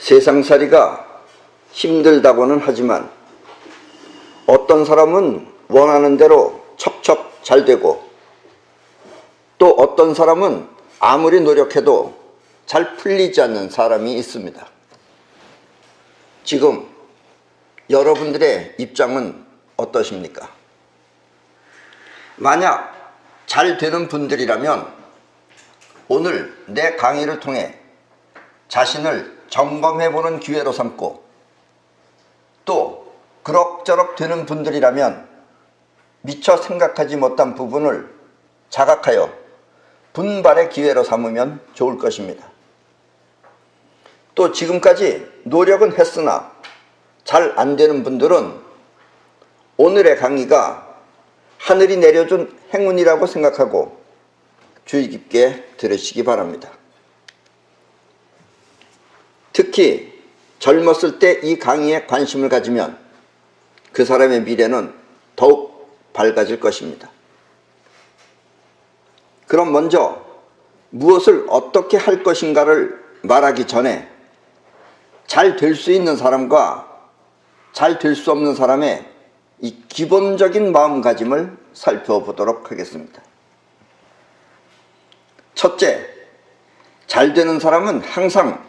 세상살이가 힘들다고는 하지만 어떤 사람은 원하는 대로 척척 잘 되고 또 어떤 사람은 아무리 노력해도 잘 풀리지 않는 사람이 있습니다. 지금 여러분들의 입장은 어떠십니까? 만약 잘 되는 분들이라면 오늘 내 강의를 통해 자신을 점검해보는 기회로 삼고 또 그럭저럭 되는 분들이라면 미처 생각하지 못한 부분을 자각하여 분발의 기회로 삼으면 좋을 것입니다. 또 지금까지 노력은 했으나 잘 안 되는 분들은 오늘의 강의가 하늘이 내려준 행운이라고 생각하고 주의 깊게 들으시기 바랍니다. 특히 젊었을 때 이 강의에 관심을 가지면 그 사람의 미래는 더욱 밝아질 것입니다. 그럼 먼저 무엇을 어떻게 할 것인가를 말하기 전에 잘 될 수 있는 사람과 잘 될 수 없는 사람의 이 기본적인 마음가짐을 살펴보도록 하겠습니다. 첫째, 잘 되는 사람은 항상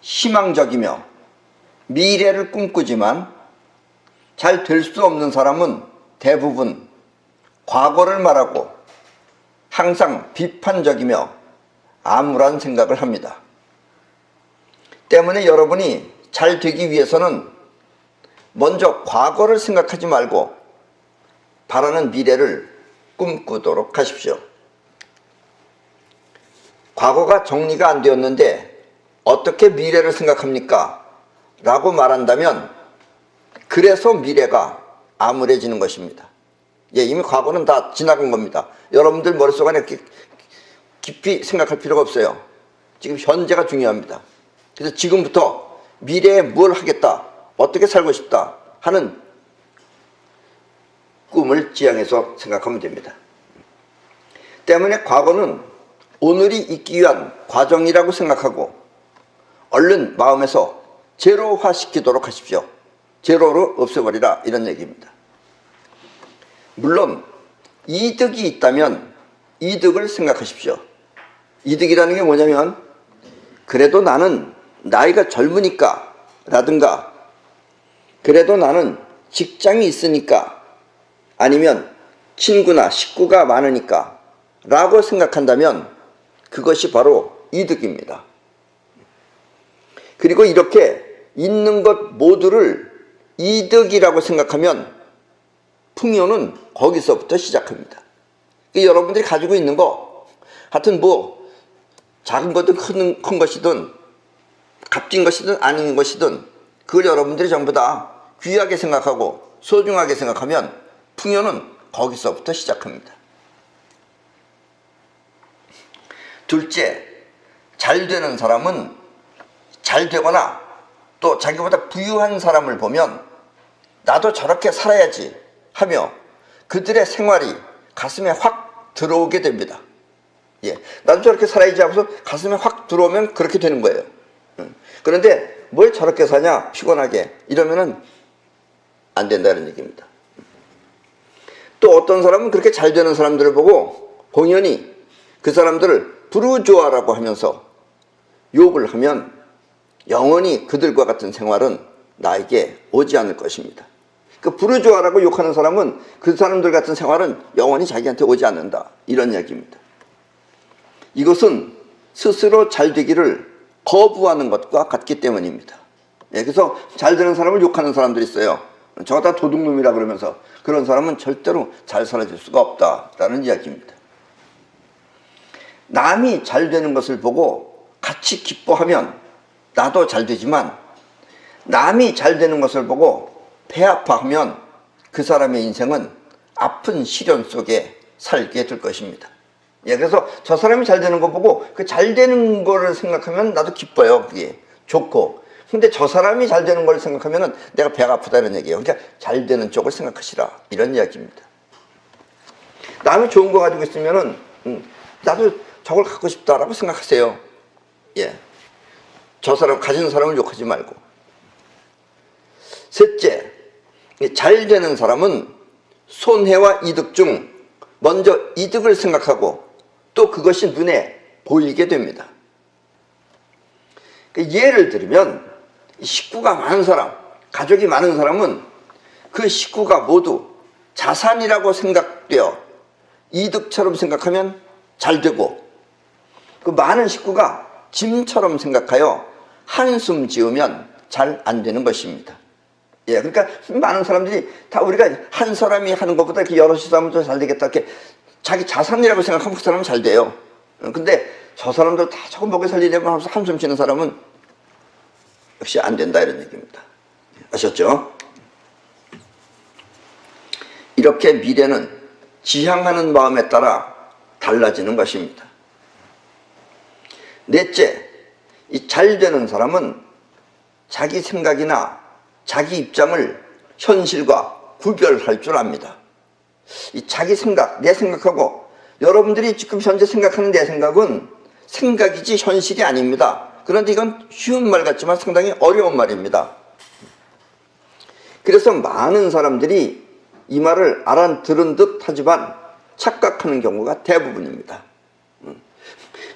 희망적이며 미래를 꿈꾸지만 잘 될 수 없는 사람은 대부분 과거를 말하고 항상 비판적이며 암울한 생각을 합니다. 때문에 여러분이 잘 되기 위해서는 먼저 과거를 생각하지 말고 바라는 미래를 꿈꾸도록 하십시오. 과거가 정리가 안 되었는데 어떻게 미래를 생각합니까? 라고 말한다면 그래서 미래가 암울해지는 것입니다. 이미 과거는 다 지나간 겁니다. 여러분들 머릿속 안에 깊이 생각할 필요가 없어요. 지금 현재가 중요합니다. 그래서 지금부터 미래에 뭘 하겠다, 어떻게 살고 싶다 하는 꿈을 지향해서 생각하면 됩니다. 때문에 과거는 오늘이 있기 위한 과정이라고 생각하고 얼른 마음에서 제로화시키도록 하십시오. 제로로 없애버리라, 이런 얘기입니다. 물론 이득이 있다면 이득을 생각하십시오. 이득이라는 게 뭐냐면 그래도 나는 나이가 젊으니까 라든가 그래도 나는 직장이 있으니까 아니면 친구나 식구가 많으니까 라고 생각한다면 그것이 바로 이득입니다. 그리고 이렇게 있는 것 모두를 이득이라고 생각하면 풍요는 거기서부터 시작합니다. 여러분들이 가지고 있는 거 하여튼 뭐 작은 것든 큰 것이든 값진 것이든 아닌 것이든 그걸 여러분들이 전부 다 귀하게 생각하고 소중하게 생각하면 풍요는 거기서부터 시작합니다. 둘째, 잘 되는 사람은 잘 되거나 또 자기보다 부유한 사람을 보면 나도 저렇게 살아야지 하며 그들의 생활이 가슴에 확 들어오게 됩니다. 나도 저렇게 살아야지 하고서 가슴에 확 들어오면 그렇게 되는 거예요. 그런데 뭘 저렇게 사냐 피곤하게 이러면은 안 된다는 얘기입니다. 또 어떤 사람은 그렇게 잘 되는 사람들을 보고 공연히 그 사람들을 부르주아라고 하면서 욕을 하면 영원히 그들과 같은 생활은 나에게 오지 않을 것입니다. 그 부르주아라고 욕하는 사람은 그 사람들 같은 생활은 영원히 자기한테 오지 않는다, 이런 이야기입니다. 이것은 스스로 잘 되기를 거부하는 것과 같기 때문입니다. 그래서 잘 되는 사람을 욕하는 사람들이 있어요. 저거 다 도둑놈이라 그러면서 그런 사람은 절대로 잘 살아질 수가 없다라는 이야기입니다. 남이 잘 되는 것을 보고 같이 기뻐하면 나도 잘 되지만 남이 잘 되는 것을 보고 배 아파하면 그 사람의 인생은 아픈 시련 속에 살게 될 것입니다. 그래서 저 사람이 잘 되는 거 보고 그 잘 되는 거를 생각하면 나도 기뻐요. 그게 좋고. 근데 저 사람이 잘 되는 걸 생각하면 내가 배가 아프다는 얘기예요. 그러니까 잘 되는 쪽을 생각하시라, 이런 이야기입니다. 남이 좋은 거 가지고 있으면 나도 저걸 갖고 싶다라고 생각하세요. 저 사람, 가진 사람을 욕하지 말고. 셋째, 잘 되는 사람은 손해와 이득 중 먼저 이득을 생각하고 또 그것이 눈에 보이게 됩니다. 예를 들면 식구가 많은 사람, 가족이 많은 사람은 그 식구가 모두 자산이라고 생각되어 이득처럼 생각하면 잘 되고, 그 많은 식구가 짐처럼 생각하여 한숨 지으면 잘 안 되는 것입니다. 예, 그러니까 많은 사람들이 다 우리가 한 사람이 하는 것보다 이렇게 여럿이서 하면 더 잘 되겠다, 이렇게 자기 자산이라고 생각하면 그 사람은 잘 돼요. 근데 저 사람들 다 저거 먹여 살리려고 하면서 한숨 쉬는 사람은 역시 안 된다, 이런 얘기입니다. 아셨죠? 이렇게 미래는 지향하는 마음에 따라 달라지는 것입니다. 넷째, 이 잘 되는 사람은 자기 생각이나 자기 입장을 현실과 구별할 줄 압니다. 이 자기 생각, 내 생각하고, 여러분들이 지금 현재 생각하는 내 생각은 생각이지 현실이 아닙니다. 그런데 이건 쉬운 말 같지만 상당히 어려운 말입니다. 그래서 많은 사람들이 이 말을 알아들은 듯 하지만 착각하는 경우가 대부분입니다.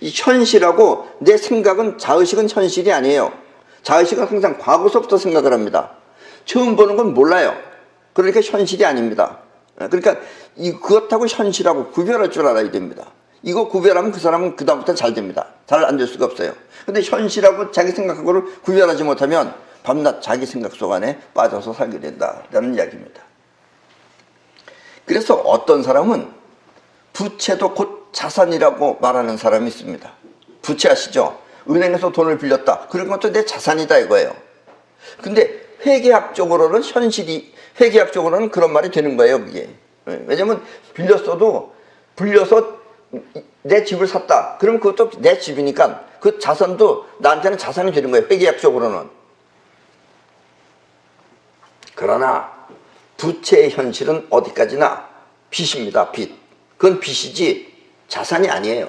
이 현실하고 내 생각은, 자의식은 현실이 아니에요. 자의식은 항상 과거서부터 생각을 합니다. 처음 보는 건 몰라요. 그러니까 현실이 아닙니다. 그러니까 그것하고 현실하고 구별할 줄 알아야 됩니다. 이거 구별하면 그 사람은 그 다음부터 잘 됩니다. 잘 안 될 수가 없어요. 근데 현실하고 자기 생각하고를 구별하지 못하면 밤낮 자기 생각 속 안에 빠져서 살게 된다라는 이야기입니다. 그래서 어떤 사람은 부채도 곧 자산이라고 말하는 사람이 있습니다. 부채 아시죠? 은행에서 돈을 빌렸다. 그런 것도 내 자산이다 이거예요. 근데 회계학적으로는 회계학적으로는 그런 말이 되는 거예요, 그게. 왜냐면 빌려서 내 집을 샀다. 그럼 그것도 내 집이니까 그 자산도 나한테는 자산이 되는 거예요, 회계학적으로는. 그러나 부채의 현실은 어디까지나 빚입니다, 빚. 그건 빚이지 자산이 아니에요.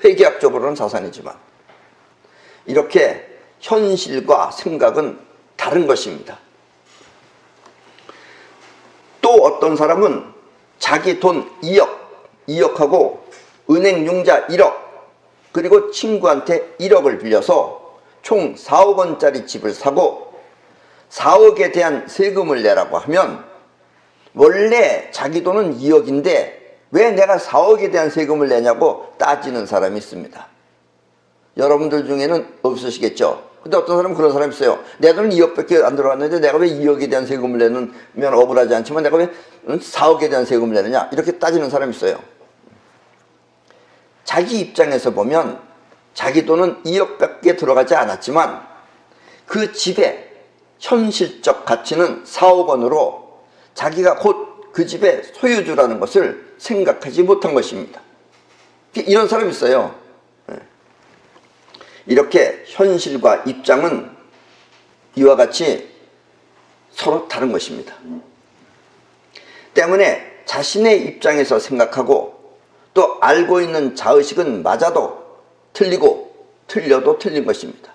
회계학적으로는 자산이지만. 이렇게 현실과 생각은 다른 것입니다. 또 어떤 사람은 자기 돈 2억하고 은행 융자 1억, 그리고 친구한테 1억을 빌려서 총 4억 원짜리 집을 사고 4억에 대한 세금을 내라고 하면 원래 자기 돈은 2억인데 왜 내가 4억에 대한 세금을 내냐고 따지는 사람이 있습니다. 여러분들 중에는 없으시겠죠? 근데 어떤 사람은 그런 사람이 있어요. 내 돈은 2억밖에 안 들어갔는데 내가 왜 2억에 대한 세금을 내면 억울하지 않지만 내가 왜 4억에 대한 세금을 내느냐, 이렇게 따지는 사람이 있어요. 자기 입장에서 보면 자기 돈은 2억밖에 들어가지 않았지만 그 집의 현실적 가치는 4억 원으로 자기가 곧 그 집의 소유주라는 것을 생각하지 못한 것입니다. 이런 사람이 있어요. 이렇게 현실과 입장은 이와 같이 서로 다른 것입니다. 때문에 자신의 입장에서 생각하고 또 알고 있는 자의식은 맞아도 틀리고 틀려도 틀린 것입니다.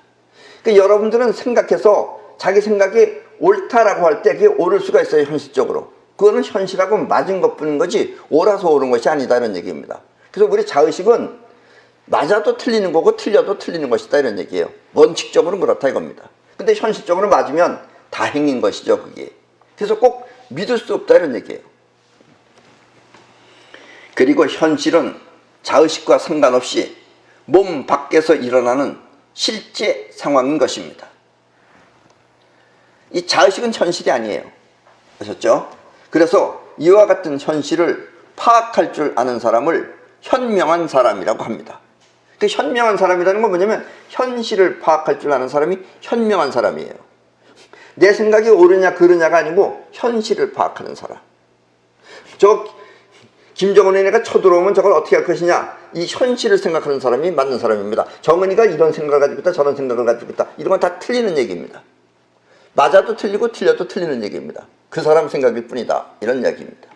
그러니까 여러분들은 생각해서 자기 생각이 옳다라고 할 때 그게 옳을 수가 있어요, 현실적으로. 그거는 현실하고 맞은 것뿐인 거지 옳아서 옳은 것이 아니다, 이런 얘기입니다. 그래서 우리 자의식은 맞아도 틀리는 거고 틀려도 틀리는 것이다, 이런 얘기예요. 원칙적으로는 그렇다 이겁니다. 근데 현실적으로 맞으면 다행인 것이죠, 그게. 그래서 꼭 믿을 수 없다, 이런 얘기예요. 그리고 현실은 자의식과 상관없이 몸 밖에서 일어나는 실제 상황인 것입니다. 이 자의식은 현실이 아니에요. 아셨죠? 그래서 이와 같은 현실을 파악할 줄 아는 사람을 현명한 사람이라고 합니다. 그 현명한 사람이라는 건 뭐냐면 현실을 파악할 줄 아는 사람이 현명한 사람이에요. 내 생각이 옳으냐 그르냐가 아니고 현실을 파악하는 사람. 저 김정은의 애가 쳐들어오면 저걸 어떻게 할 것이냐, 이 현실을 생각하는 사람이 맞는 사람입니다. 정은이가 이런 생각을 가지고 있다, 저런 생각을 가지고 있다, 이런 건 다 틀리는 얘기입니다. 맞아도 틀리고 틀려도 틀리는 얘기입니다. 그 사람 생각일 뿐이다, 이런 이야기입니다.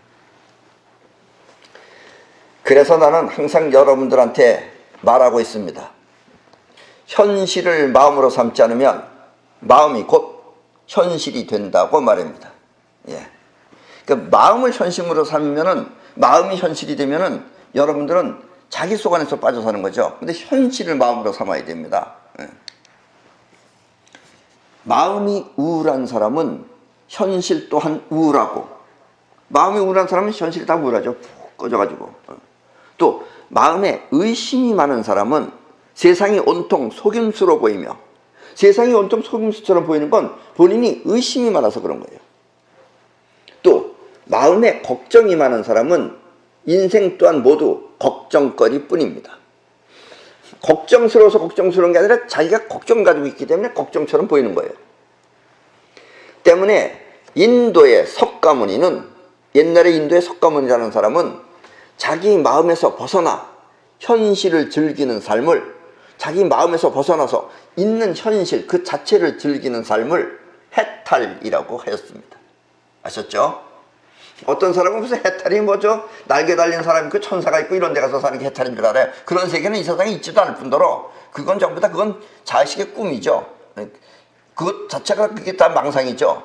그래서 나는 항상 여러분들한테 말하고 있습니다. 현실을 마음으로 삼지 않으면 마음이 곧 현실이 된다고 말합니다. 예. 그러니까 마음을 현실으로 삼으면은, 마음이 현실이 되면은 여러분들은 자기 속 안에서 빠져 사는 거죠. 근데 현실을 마음으로 삼아야 됩니다. 예. 마음이 우울한 사람은 현실 또한 우울하고, 마음이 우울한 사람은 현실이 다 우울하죠. 푹 꺼져가지고. 또 마음에 의심이 많은 사람은 세상이 온통 속임수로 보이며, 세상이 온통 속임수처럼 보이는 건 본인이 의심이 많아서 그런 거예요. 또 마음에 걱정이 많은 사람은 인생 또한 모두 걱정거리 뿐입니다. 걱정스러워서 걱정스러운 게 아니라 자기가 걱정 가지고 있기 때문에 걱정처럼 보이는 거예요. 때문에 인도의 석가모니는, 옛날에 인도의 석가모니라는 사람은 자기 마음에서 벗어나 현실을 즐기는 삶을, 자기 마음에서 벗어나서 있는 현실 그 자체를 즐기는 삶을 해탈이라고 하였습니다. 아셨죠? 어떤 사람은 무슨 해탈이 뭐죠? 날개 달린 사람이 있고 천사가 있고 이런 데 가서 사는 게 해탈인 줄 알아요. 그런 세계는 이 세상에 있지도 않을 뿐더러 그건 전부 다 그건 자식의 꿈이죠. 그것 자체가 그게 다 망상이죠.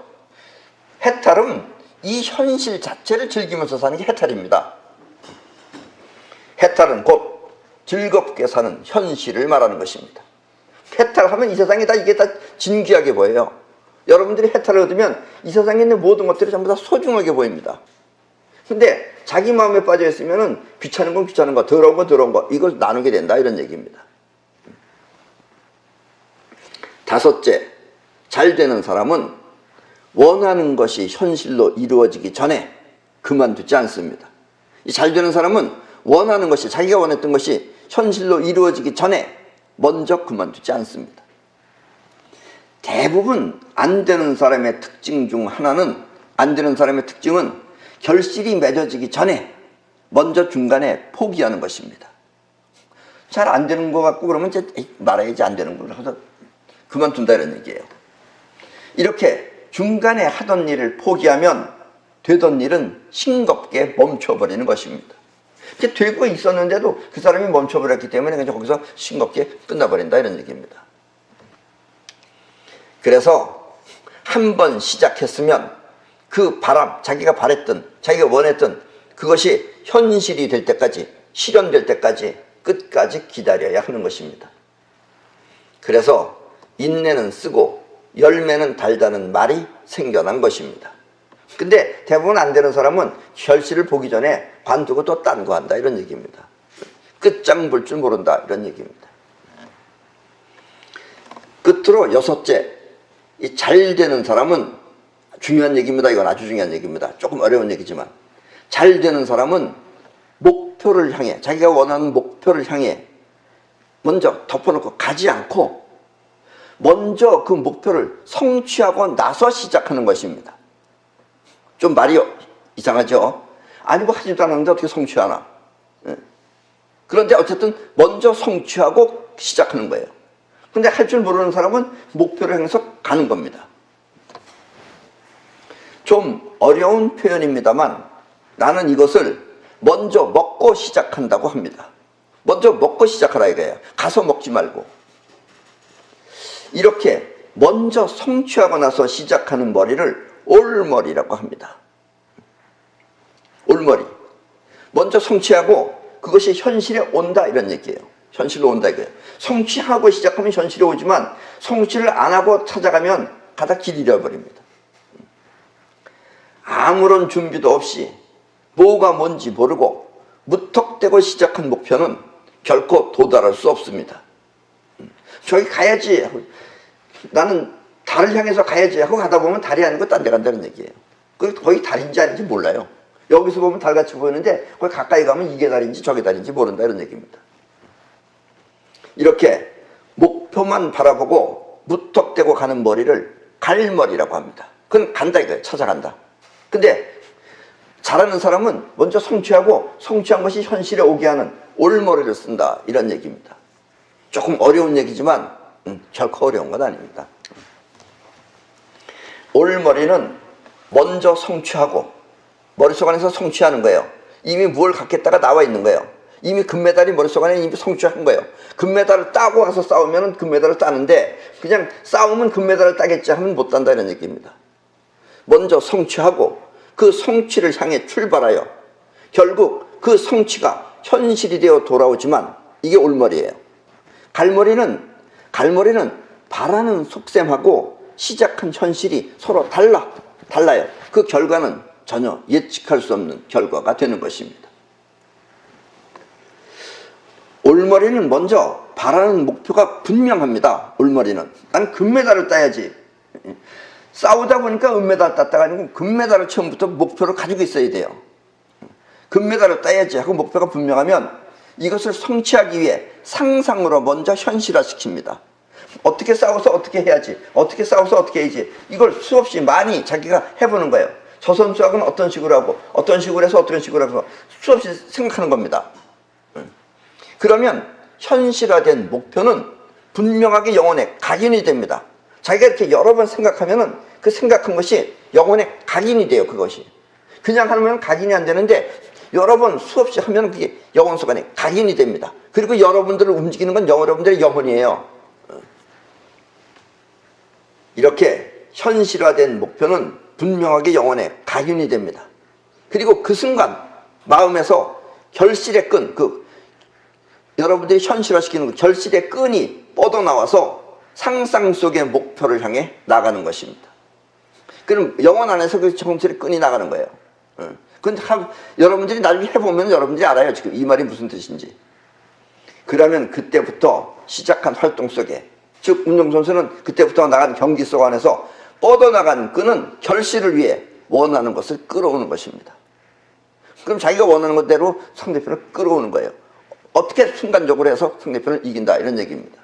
해탈은 이 현실 자체를 즐기면서 사는 게 해탈입니다. 해탈은 곧 즐겁게 사는 현실을 말하는 것입니다. 해탈하면 이 세상에 다 이게 다 진귀하게 보여요. 여러분들이 해탈을 얻으면 이 세상에 있는 모든 것들이 전부 다 소중하게 보입니다. 근데 자기 마음에 빠져 있으면은 귀찮은 건 귀찮은 거, 더러운 건 더러운 거, 이걸 나누게 된다, 이런 얘기입니다. 다섯째, 잘 되는 사람은 원하는 것이 현실로 이루어지기 전에 그만두지 않습니다. 이 잘 되는 사람은 원하는 것이, 자기가 원했던 것이 현실로 이루어지기 전에 먼저 그만두지 않습니다. 대부분 안 되는 사람의 특징 중 하나는, 안 되는 사람의 특징은 결실이 맺어지기 전에 먼저 중간에 포기하는 것입니다. 잘 안 되는 것 같고 그러면 이제 말아야지, 안 되는 걸 하서 그만둔다, 이런 얘기예요. 이렇게 중간에 하던 일을 포기하면 되던 일은 싱겁게 멈춰버리는 것입니다. 이렇게 되고 있었는데도 그 사람이 멈춰버렸기 때문에 그냥 거기서 싱겁게 끝나버린다, 이런 얘기입니다. 그래서 한 번 시작했으면 그 바람, 자기가 바랬던, 자기가 원했던 그것이 현실이 될 때까지, 실현될 때까지 끝까지 기다려야 하는 것입니다. 그래서 인내는 쓰고 열매는 달다는 말이 생겨난 것입니다. 근데 대부분 안 되는 사람은 결실을 보기 전에 관두고 또 딴 거 한다, 이런 얘기입니다. 끝장 볼 줄 모른다, 이런 얘기입니다. 끝으로 여섯째, 이 잘 되는 사람은, 중요한 얘기입니다. 이건 아주 중요한 얘기입니다. 조금 어려운 얘기지만, 잘 되는 사람은 목표를 향해, 자기가 원하는 목표를 향해 먼저 덮어놓고 가지 않고 먼저 그 목표를 성취하고 나서 시작하는 것입니다. 좀 말이 이상하죠? 아니 뭐 하지도 않았는데 어떻게 성취하나? 그런데 어쨌든 먼저 성취하고 시작하는 거예요. 근데 할 줄 모르는 사람은 목표를 향해서 가는 겁니다. 좀 어려운 표현입니다만 나는 이것을 먼저 먹고 시작한다고 합니다. 먼저 먹고 시작하라 이거예요. 가서 먹지 말고. 이렇게 먼저 성취하고 나서 시작하는 머리를 올머리라고 합니다. 올머리. 먼저 성취하고 그것이 현실에 온다, 이런 얘기예요. 현실로 온다 이거예요. 성취하고 시작하면 현실에 오지만 성취를 안 하고 찾아가면 가다 길 잃어버립니다. 아무런 준비도 없이 뭐가 뭔지 모르고 무턱대고 시작한 목표는 결코 도달할 수 없습니다. 저기 가야지, 나는 달을 향해서 가야지 하고 가다 보면 달이 아니고 딴 데 간다는 얘기예요. 거기 달인지 아닌지 몰라요. 여기서 보면 달같이 보이는데 거기 가까이 가면 이게 달인지 저게 달인지 모른다, 이런 얘기입니다. 이렇게 목표만 바라보고 무턱대고 가는 머리를 갈머리라고 합니다. 그건 간다 이거예요. 찾아간다. 근데 잘하는 사람은 먼저 성취하고 성취한 것이 현실에 오게 하는 올머리를 쓴다, 이런 얘기입니다. 조금 어려운 얘기지만 결코 어려운 건 아닙니다. 올머리는 먼저 성취하고 머릿속 안에서 성취하는 거예요. 이미 뭘 갖겠다가 나와 있는 거예요. 이미 금메달이 머릿속 안에 이미 성취한 거예요. 금메달을 따고 와서 싸우면 금메달을 따는데 그냥 싸우면 금메달을 따겠지 하면 못 딴다 이런 얘기입니다. 먼저 성취하고 그 성취를 향해 출발하여 결국 그 성취가 현실이 되어 돌아오지만 이게 올머리예요. 갈머리는 바라는 속셈하고 시작한 현실이 서로 달라요. 그 결과는 전혀 예측할 수 없는 결과가 되는 것입니다. 올머리는 먼저 바라는 목표가 분명합니다. 올머리는 난 금메달을 따야지. 싸우다 보니까 은메달 땄다가 아니고 금메달을 처음부터 목표를 가지고 있어야 돼요. 금메달을 따야지 하고 목표가 분명하면 이것을 성취하기 위해 상상으로 먼저 현실화시킵니다. 어떻게 싸워서 어떻게 해야지, 어떻게 싸워서 어떻게 해야지, 이걸 수없이 많이 자기가 해보는 거예요. 저 선수하고는 어떤 식으로 하고 어떤 식으로 해서 어떤 식으로 해서 수없이 생각하는 겁니다. 그러면 현실화된 목표는 분명하게 영혼에 각인이 됩니다. 자기가 이렇게 여러 번 생각하면은 그 생각한 것이 영혼에 각인이 돼요. 그것이 그냥 하면 각인이 안 되는데 여러 번 수없이 하면 그게 영혼 속 안에 각인이 됩니다. 그리고 여러분들을 움직이는 건 여러분들의 영혼이에요. 이렇게 현실화된 목표는 분명하게 영혼에 각인이 됩니다. 그리고 그 순간 마음에서 결실의 끈, 여러분들이 현실화시키는 그 결실의 끈이 뻗어나와서 상상 속의 목표를 향해 나가는 것입니다. 그럼 영혼 안에서 그 정체의 끈이 나가는 거예요. 근데 여러분들이 나중에 해보면 여러분들이 알아요. 지금 이 말이 무슨 뜻인지. 그러면 그때부터 시작한 활동 속에, 즉 운동선수는 그때부터 나간 경기 속 안에서 뻗어나간 끈은 결실을 위해 원하는 것을 끌어오는 것입니다. 그럼 자기가 원하는 것대로 상대편을 끌어오는 거예요. 어떻게 순간적으로 해서 상대편을 이긴다 이런 얘기입니다.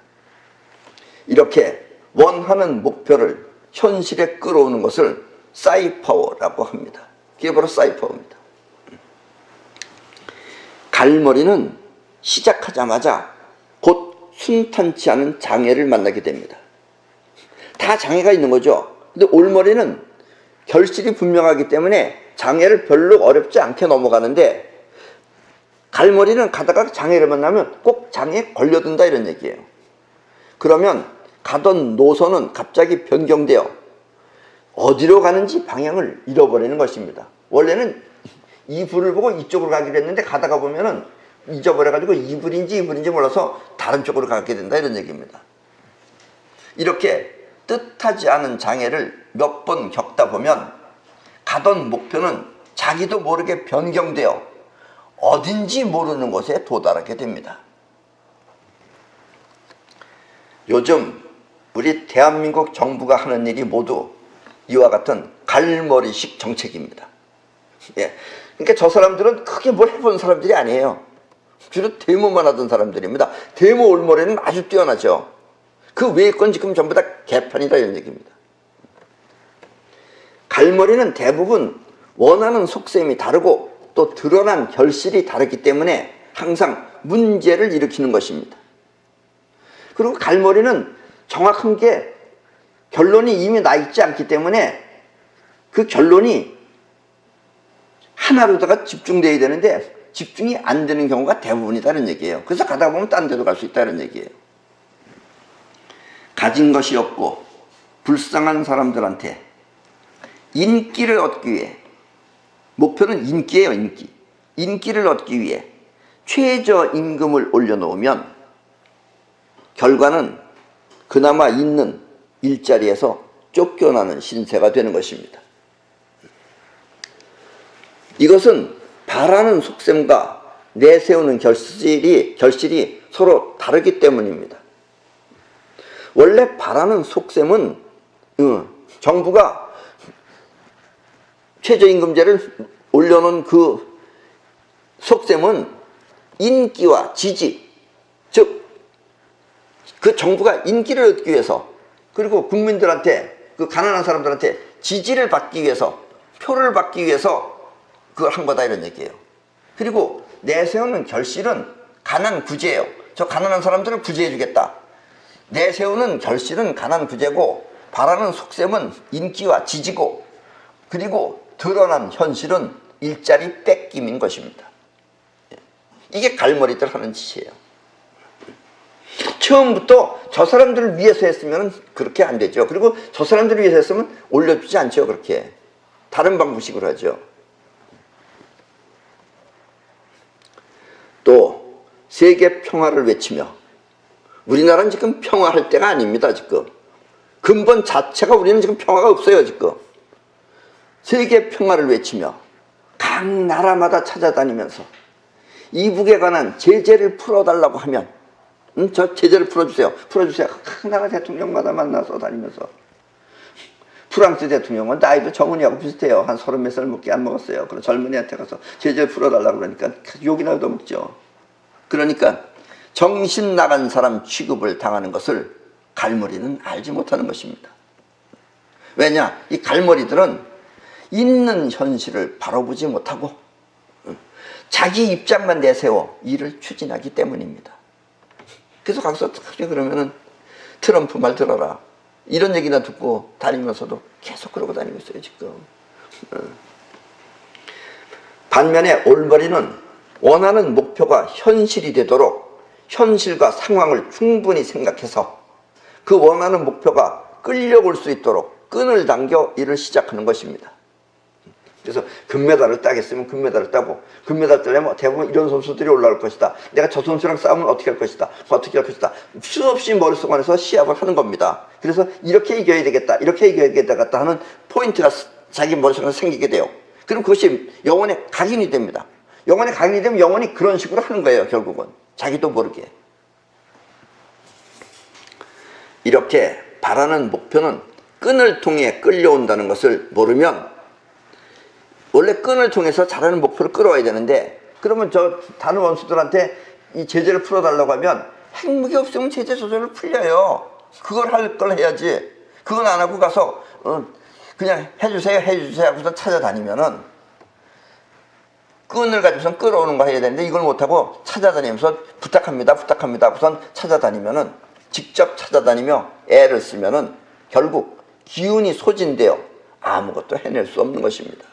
이렇게 원하는 목표를 현실에 끌어오는 것을 사이파워라고 합니다. 그게 바로 사이파워입니다. 갈머리는 시작하자마자 곧 순탄치 않은 장애를 만나게 됩니다. 다 장애가 있는 거죠. 근데 올머리는 결실이 분명하기 때문에 장애를 별로 어렵지 않게 넘어가는데, 갈머리는 가다가 장애를 만나면 꼭 장애에 걸려든다 이런 얘기예요. 그러면 가던 노선은 갑자기 변경되어 어디로 가는지 방향을 잃어버리는 것입니다. 원래는 이 불을 보고 이쪽으로 가기로 했는데 가다가 보면은 잊어버려가지고 이 불인지 몰라서 다른 쪽으로 가게 된다 이런 얘기입니다. 이렇게 뜻하지 않은 장애를 몇 번 겪다 보면 가던 목표는 자기도 모르게 변경되어 어딘지 모르는 곳에 도달하게 됩니다. 요즘 우리 대한민국 정부가 하는 일이 모두 이와 같은 갈머리식 정책입니다. 예. 그러니까 저 사람들은 크게 뭘 해본 사람들이 아니에요. 주로 데모만 하던 사람들입니다. 데모 올머리는 아주 뛰어나죠. 그 외의 건 지금 전부 다 개판이다 이런 얘기입니다. 갈머리는 대부분 원하는 속셈이 다르고 또 드러난 결실이 다르기 때문에 항상 문제를 일으키는 것입니다. 그리고 갈머리는 정확한 게 결론이 이미 나 있지 않기 때문에 그 결론이 하나로다가 집중되어야 되는데 집중이 안 되는 경우가 대부분이다는 얘기예요. 그래서 가다 보면 딴 데도 갈 수 있다는 얘기예요. 가진 것이 없고 불쌍한 사람들한테 인기를 얻기 위해, 목표는 인기예요. 인기를 얻기 위해 최저임금을 올려놓으면 결과는 그나마 있는 일자리에서 쫓겨나는 신세가 되는 것입니다. 이것은 바라는 속셈과 내세우는 결실이 서로 다르기 때문입니다. 원래 바라는 속셈은 정부가 최저임금제를 올려놓은 그 속셈은 인기와 지지, 즉 그 정부가 인기를 얻기 위해서, 그리고 국민들한테, 그 가난한 사람들한테 지지를 받기 위해서, 표를 받기 위해서 그걸 한 거다 이런 얘기예요. 그리고 내세우는 결실은 가난 구제예요. 저 가난한 사람들을 구제해 주겠다. 내세우는 결실은 가난 구제고, 바라는 속셈은 인기와 지지고, 그리고 드러난 현실은 일자리 뺏김인 것입니다. 이게 갈머리들 하는 짓이에요. 처음부터 저 사람들을 위해서 했으면 그렇게 안 되죠. 그리고 저 사람들을 위해서 했으면 올려주지 않죠. 그렇게 다른 방법식으로 하죠. 또 세계 평화를 외치며, 우리나라는 지금 평화할 때가 아닙니다. 지금 근본 자체가 우리는 지금 평화가 없어요. 지금 세계 평화를 외치며 각 나라마다 찾아다니면서 이북에 관한 제재를 풀어달라고 하면 저 제재를 풀어주세요. 각 나라 대통령마다 만나서 다니면서, 프랑스 대통령은 나이도 정은이하고 비슷해요. 한 30몇 살밖에 안 먹었어요. 그럼 젊은이한테 가서 제재를 풀어달라고 그러니까 욕이나 얻어먹죠. 그러니까 정신 나간 사람 취급을 당하는 것을 갈머리는 알지 못하는 것입니다. 왜냐? 이 갈머리들은 있는 현실을 바로 보지 못하고 자기 입장만 내세워 일을 추진하기 때문입니다. 그래서 가서 그러면은 트럼프 말 들어라, 이런 얘기나 듣고 다니면서도 계속 그러고 다니고 있어요 지금. 반면에 올머리는 원하는 목표가 현실이 되도록 현실과 상황을 충분히 생각해서 그 원하는 목표가 끌려올 수 있도록 끈을 당겨 일을 시작하는 것입니다. 그래서 금메달을 따겠으면 금메달을 따고, 금메달 따려면 대부분 이런 선수들이 올라올 것이다, 내가 저 선수랑 싸우면 어떻게 할 것이다, 어떻게 할 것이다, 수없이 머릿속 안에서 시합을 하는 겁니다. 그래서 이렇게 이겨야 되겠다, 이렇게 이겨야 되겠다 하는 포인트가 자기 머릿속에 생기게 돼요. 그럼 그것이 영혼에 각인이 됩니다. 영혼에 각인이 되면 영혼이 그런 식으로 하는 거예요. 결국은 자기도 모르게. 이렇게 바라는 목표는 끈을 통해 끌려온다는 것을 모르면, 원래 끈을 통해서 잘하는 목표를 끌어와야 되는데, 그러면 저 다른 원수들한테 이 제재를 풀어달라고 하면 핵무기 없으면 제재 조절을 풀려요. 그걸 할 걸 해야지. 그건 안 하고 가서 그냥 해주세요 하고서 찾아다니면은, 끈을 가지고선 끌어오는 거 해야 되는데 이걸 못하고 찾아다니면서 부탁합니다 우선 찾아다니면은, 직접 찾아다니며 애를 쓰면은 결국 기운이 소진되어 아무것도 해낼 수 없는 것입니다.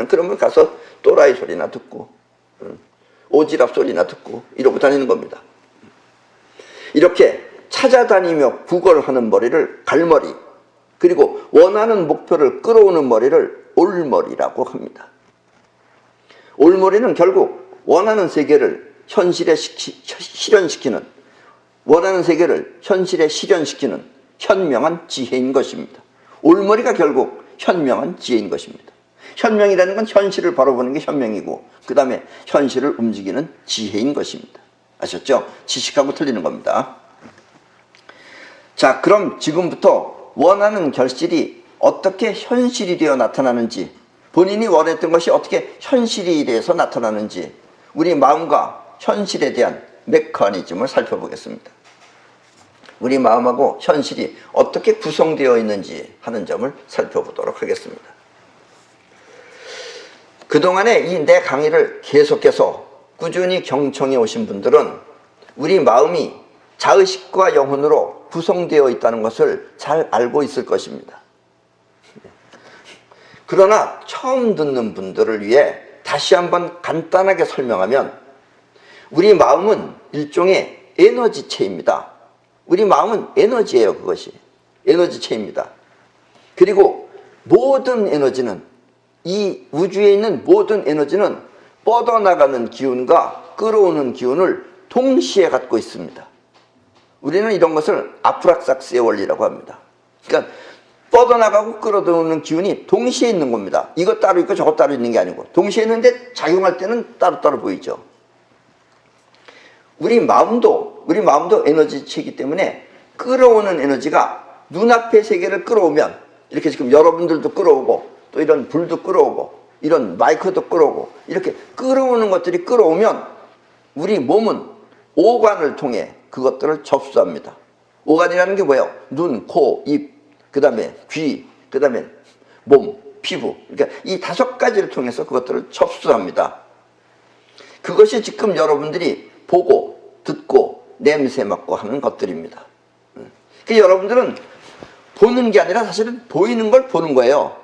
그러면 가서 또라이 소리나 듣고 오지랖 소리나 듣고 이러고 다니는 겁니다. 이렇게 찾아다니며 구걸하는 머리를 갈머리, 그리고 원하는 목표를 끌어오는 머리를 올머리라고 합니다. 올머리는 결국 원하는 세계를 현실에 실현시키는, 원하는 세계를 현실에 실현시키는 현명한 지혜인 것입니다. 올머리가 결국 현명한 지혜인 것입니다. 현명이라는 건 현실을 바로 보는 게 현명이고, 그 다음에 현실을 움직이는 지혜인 것입니다. 아셨죠? 지식하고 틀리는 겁니다. 자, 그럼 지금부터 원하는 결실이 어떻게 현실이 되어 나타나는지, 본인이 원했던 것이 어떻게 현실이 돼서 나타나는지, 우리 마음과 현실에 대한 메커니즘을 살펴보겠습니다. 우리 마음하고 현실이 어떻게 구성되어 있는지 하는 점을 살펴보도록 하겠습니다. 그동안에 이 내 강의를 계속해서 꾸준히 경청해 오신 분들은 우리 마음이 자의식과 영혼으로 구성되어 있다는 것을 잘 알고 있을 것입니다. 그러나 처음 듣는 분들을 위해 다시 한번 간단하게 설명하면, 우리 마음은 일종의 에너지체입니다. 우리 마음은 에너지예요. 그것이 에너지체입니다. 그리고 모든 에너지는, 이 우주에 있는 모든 에너지는 뻗어나가는 기운과 끌어오는 기운을 동시에 갖고 있습니다. 우리는 이런 것을 아프락삭스의 원리라고 합니다. 그러니까 뻗어나가고 끌어들어오는 기운이 동시에 있는 겁니다. 이것 따로 있고 저것 따로 있는 게 아니고 동시에 있는데 작용할 때는 따로따로 보이죠. 우리 마음도 에너지체이기 때문에 끌어오는 에너지가 눈앞의 세계를 끌어오면, 이렇게 지금 여러분들도 끌어오고 또 이런 불도 끌어오고 이런 마이크도 끌어오고, 이렇게 끌어오는 것들이 끌어오면 우리 몸은 오관을 통해 그것들을 접수합니다. 오관이라는 게 뭐예요? 눈, 코, 입, 그 다음에 귀, 그 다음에 몸, 피부. 그러니까 이 5가지를 통해서 그것들을 접수합니다. 그것이 지금 여러분들이 보고 듣고 냄새 맡고 하는 것들입니다. 그러니까 여러분들은 보는 게 아니라 사실은 보이는 걸 보는 거예요.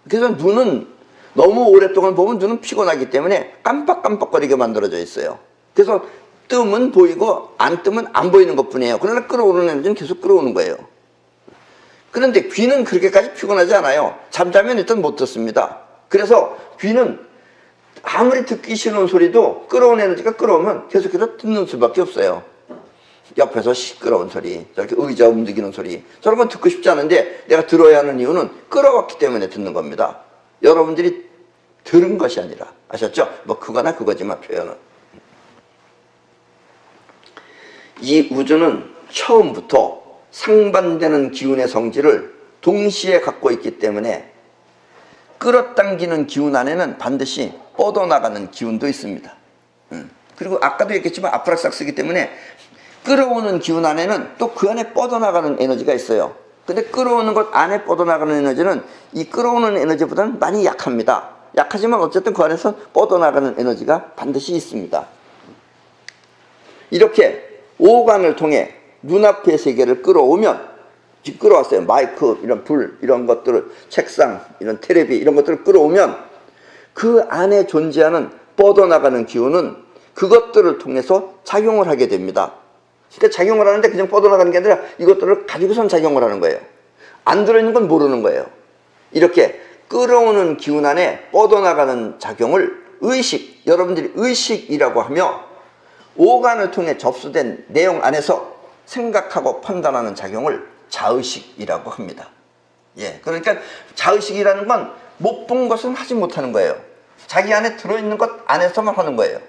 그래서 눈은 너무 오랫동안 보면 눈은 피곤하기 때문에 깜빡깜빡거리게 만들어져 있어요. 그래서 뜨면 보이고 안 뜨면 안 보이는 것뿐이에요. 그러나 끌어오는 에너지는 계속 끌어오는 거예요. 그런데 귀는 그렇게까지 피곤하지 않아요. 잠자면 일단 못 듣습니다. 그래서 귀는 아무리 듣기 싫은 소리도 끌어오는 에너지가 끌어오면 계속해서 듣는 수밖에 없어요. 옆에서 시끄러운 소리, 저렇게 의자 움직이는 소리, 저런 건 듣고 싶지 않은데 내가 들어야 하는 이유는 끌어왔기 때문에 듣는 겁니다. 여러분들이 들은 것이 아니라. 아셨죠? 뭐 그거나 그거지만 표현은. 이 우주는 처음부터 상반되는 기운의 성질을 동시에 갖고 있기 때문에 끌어당기는 기운 안에는 반드시 뻗어나가는 기운도 있습니다. 그리고 아까도 얘기했지만 아프락삭 쓰기 때문에 끌어오는 기운 안에는 또 그 안에 뻗어나가는 에너지가 있어요. 근데 끌어오는 것 안에 뻗어나가는 에너지는 이 끌어오는 에너지보다는 많이 약합니다. 약하지만 어쨌든 그 안에서 뻗어나가는 에너지가 반드시 있습니다. 이렇게 오감을 통해 눈앞의 세계를 끌어오면, 끌어왔어요. 마이크, 이런 불, 이런 것들을, 책상, 이런 테레비, 이런 것들을 끌어오면 그 안에 존재하는 뻗어나가는 기운은 그것들을 통해서 작용을 하게 됩니다. 그러니까 작용을 하는데 그냥 뻗어나가는 게 아니라 이것들을 가지고선 작용을 하는 거예요. 안 들어있는 건 모르는 거예요. 이렇게 끌어오는 기운 안에 뻗어나가는 작용을 의식, 여러분들이 의식이라고 하며 오감을 통해 접수된 내용 안에서 생각하고 판단하는 작용을 자의식이라고 합니다. 예, 그러니까 자의식이라는 건 못 본 것은 하지 못하는 거예요. 자기 안에 들어있는 것 안에서만 하는 거예요.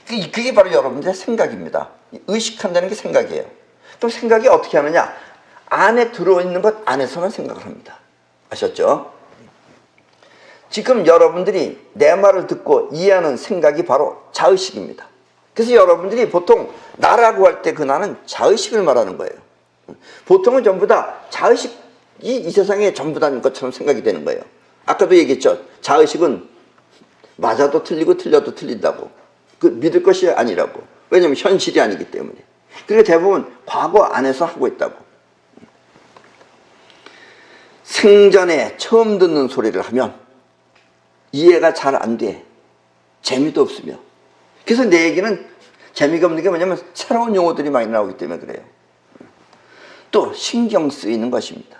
그게 바로 여러분들의 생각입니다. 의식한다는 게 생각이에요. 그럼 생각이 어떻게 하느냐? 안에 들어있는 것 안에서만 생각을 합니다. 아셨죠? 지금 여러분들이 내 말을 듣고 이해하는 생각이 바로 자의식입니다. 그래서 여러분들이 보통 나라고 할 때 그 나는 자의식을 말하는 거예요. 보통은 전부 다 자의식이 이 세상에 전부 다인 것처럼 생각이 되는 거예요. 아까도 얘기했죠. 자의식은 맞아도 틀리고 틀려도 틀린다고. 그 믿을 것이 아니라고. 왜냐하면 현실이 아니기 때문에. 그리고 대부분 과거 안에서 하고 있다고. 생전에 처음 듣는 소리를 하면 이해가 잘 안 돼. 재미도 없으며. 그래서 내 얘기는 재미가 없는 게 뭐냐면 새로운 용어들이 많이 나오기 때문에 그래요. 또 신경 쓰이는 것입니다.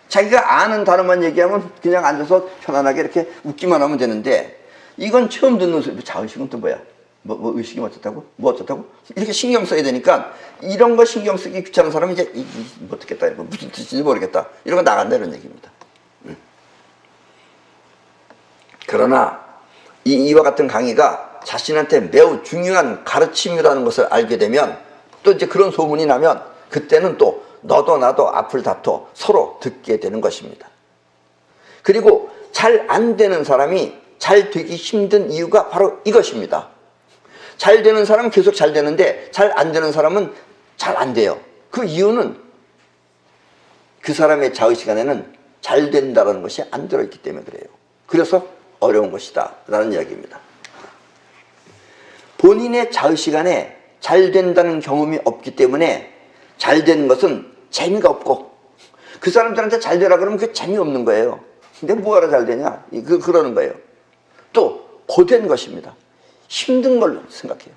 자기가 아는 단어만 얘기하면 그냥 앉아서 편안하게 이렇게 웃기만 하면 되는데 이건 처음 듣는 소리. 자의식은 또 뭐야? 뭐 의식이 어떻다고? 뭐 어떻다고? 이렇게 신경 써야 되니까 이런 거 신경 쓰기 귀찮은 사람은 이제 못 듣겠다. 무슨 뜻인지 모르겠다. 이런 거 나간다 이런 얘기입니다. 그러나 이와 같은 강의가 자신한테 매우 중요한 가르침이라는 것을 알게 되면 또 이제 그런 소문이 나면 그때는 또 너도 나도 앞을 다퉈 서로 듣게 되는 것입니다. 그리고 잘 안 되는 사람이 잘 되기 힘든 이유가 바로 이것입니다. 잘 되는 사람은 계속 잘 되는데 잘 안 되는 사람은 잘 안 돼요. 그 이유는 그 사람의 자의식 안에는 잘 된다는 것이 안 들어있기 때문에 그래요. 그래서 어려운 것이다 라는 이야기입니다. 본인의 자의식 안에 잘 된다는 경험이 없기 때문에 잘 되는 것은 재미가 없고 그 사람들한테 잘 되라 그러면 그게 재미없는 거예요. 근데 뭐하러 잘 되냐? 그러는 거예요. 또 고된 것입니다. 힘든 걸로 생각해요.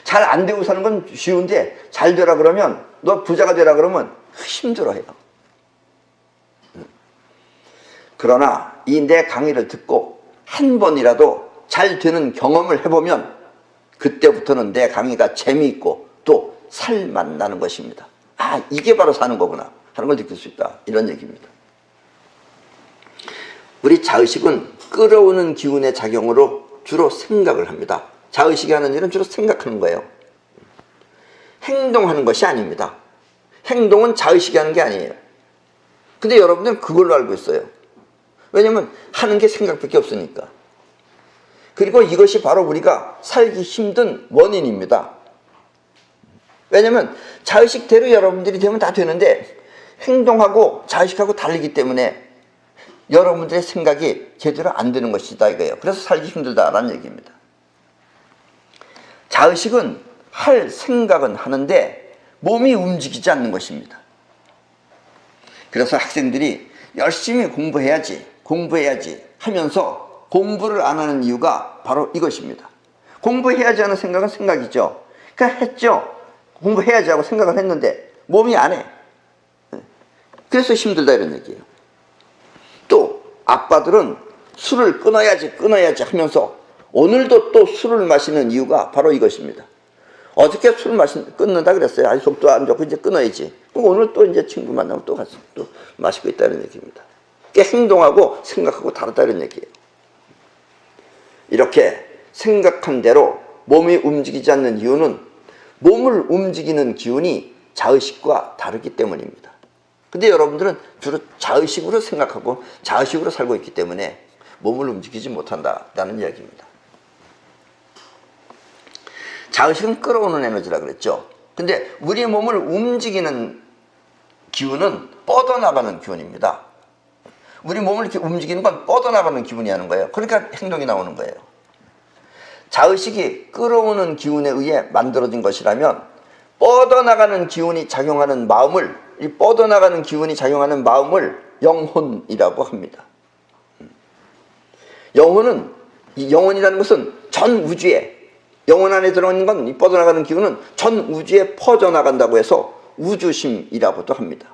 잘 안 되고 사는 건 쉬운데 잘 되라 그러면 너 부자가 되라 그러면 힘들어해요. 그러나 이 내 강의를 듣고 한 번이라도 잘 되는 경험을 해보면 그때부터는 내 강의가 재미있고 또 살맛 나는 것입니다. 아, 이게 바로 사는 거구나 하는 걸 느낄 수 있다 이런 얘기입니다. 우리 자의식은 끌어오는 기운의 작용으로 주로 생각을 합니다. 자의식이 하는 일은 주로 생각하는 거예요. 행동하는 것이 아닙니다. 행동은 자의식이 하는 게 아니에요. 근데 여러분들은 그걸로 알고 있어요. 왜냐면 하는 게 생각밖에 없으니까. 그리고 이것이 바로 우리가 살기 힘든 원인입니다. 왜냐면 자의식대로 여러분들이 되면 다 되는데 행동하고 자의식하고 다르기 때문에 여러분들의 생각이 제대로 안 되는 것이다 이거예요. 그래서 살기 힘들다라는 얘기입니다. 자의식은 할 생각은 하는데 몸이 움직이지 않는 것입니다. 그래서 학생들이 열심히 공부해야지 하면서 공부를 안 하는 이유가 바로 이것입니다. 공부해야지 하는 생각은 생각이죠. 그러니까 했죠. 공부해야지 하고 생각을 했는데 몸이 안 해. 그래서 힘들다 이런 얘기예요. 또 아빠들은 술을 끊어야지 하면서 오늘도 또 술을 마시는 이유가 바로 이것입니다. 어저께 술을 끊는다 그랬어요. 아직 속도 안 좋고 이제 끊어야지. 오늘 또 이제 친구 만나면 또 가서 또 마시고 있다는 얘기입니다. 그러니까 행동하고 생각하고 다르다는 얘기예요. 이렇게 생각한 대로 몸이 움직이지 않는 이유는 몸을 움직이는 기운이 자의식과 다르기 때문입니다. 근데 여러분들은 주로 자의식으로 생각하고 자의식으로 살고 있기 때문에 몸을 움직이지 못한다는 이야기입니다. 자의식은 끌어오는 에너지라 그랬죠. 근데 우리 몸을 움직이는 기운은 뻗어나가는 기운입니다. 우리 몸을 이렇게 움직이는 건 뻗어나가는 기운이 하는 거예요. 그러니까 행동이 나오는 거예요. 자의식이 끌어오는 기운에 의해 만들어진 것이라면 뻗어나가는 기운이 작용하는 마음을, 이 뻗어나가는 기운이 작용하는 마음을 영혼이라고 합니다. 영혼은, 이 영혼이라는 것은 전 우주에, 영혼 안에 들어있는 건, 이 뻗어나가는 기운은 전 우주에 퍼져나간다고 해서 우주심이라고도 합니다.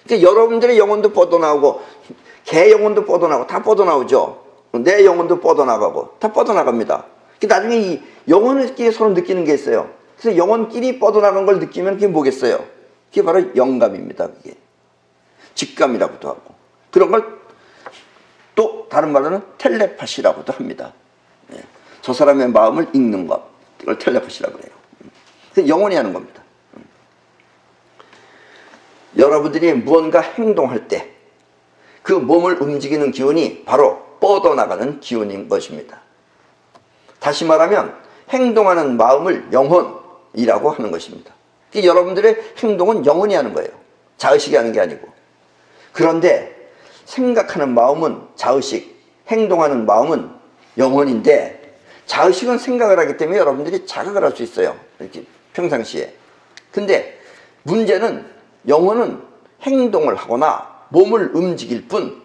그러니까 여러분들의 영혼도 뻗어나오고 개 영혼도 뻗어나오고 다 뻗어나오죠. 내 영혼도 뻗어나가고 다 뻗어나갑니다. 나중에 이 영혼을끼리 서로 느끼는 게 있어요. 그래서 영혼끼리 뻗어나간 걸 느끼면 그게 뭐겠어요? 그게 바로 영감입니다. 그게 직감이라고도 하고, 그런 걸 또 다른 말로는 텔레파시라고도 합니다. 저 사람의 마음을 읽는 것, 이걸 텔레파시라고 해요. 그래서 영혼이 하는 겁니다. 여러분들이 무언가 행동할 때 그 몸을 움직이는 기운이 바로 뻗어나가는 기운인 것입니다. 다시 말하면 행동하는 마음을 영혼이라고 하는 것입니다. 여러분들의 행동은 영혼이 하는 거예요. 자의식이 하는 게 아니고. 그런데 생각하는 마음은 자의식, 행동하는 마음은 영혼인데, 자의식은 생각을 하기 때문에 여러분들이 자각을 할 수 있어요. 이렇게 평상시에. 근데 문제는 영혼은 행동을 하거나 몸을 움직일 뿐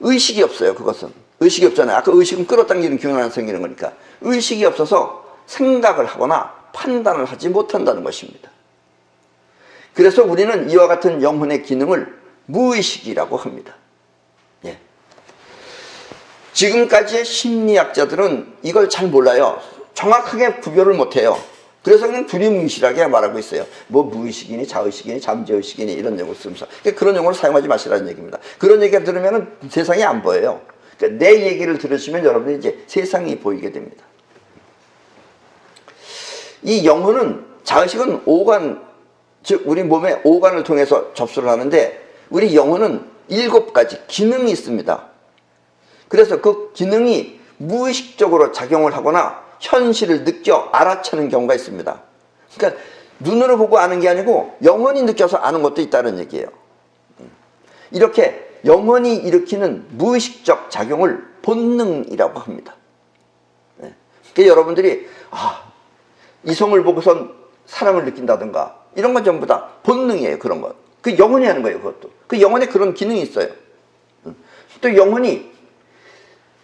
의식이 없어요. 그것은 의식이 없잖아요. 아까 의식은 끌어당기는 기운이 하나 생기는 거니까. 의식이 없어서 생각을 하거나 판단을 하지 못한다는 것입니다. 그래서 우리는 이와 같은 영혼의 기능을 무의식이라고 합니다. 예. 지금까지의 심리학자들은 이걸 잘 몰라요. 정확하게 구별을 못해요. 그래서 그냥 두리뭉실하게 말하고 있어요. 뭐 무의식이니 자의식이니 잠재의식이니 이런 용어를 쓰면서. 그런 용어를 사용하지 마시라는 얘기입니다. 그런 얘기가 들으면 세상이 안 보여요. 그러니까 내 얘기를 들으시면 여러분이 이제 세상이 보이게 됩니다. 이 영혼은, 자의식은 오간, 즉 우리 몸의 오간을 통해서 접수를 하는데, 우리 영혼은 7가지 기능이 있습니다. 그래서 그 기능이 무의식적으로 작용을 하거나 현실을 느껴 알아채는 경우가 있습니다. 그러니까 눈으로 보고 아는 게 아니고 영혼이 느껴서 아는 것도 있다는 얘기예요. 이렇게 영혼이 일으키는 무의식적 작용을 본능이라고 합니다. 그러니까 여러분들이 이성을 보고선 사랑을 느낀다든가 이런 건 전부 다 본능이에요. 그런 것. 그 영혼이 하는 거예요. 그것도. 그 영혼에 그런 기능이 있어요. 또 영혼이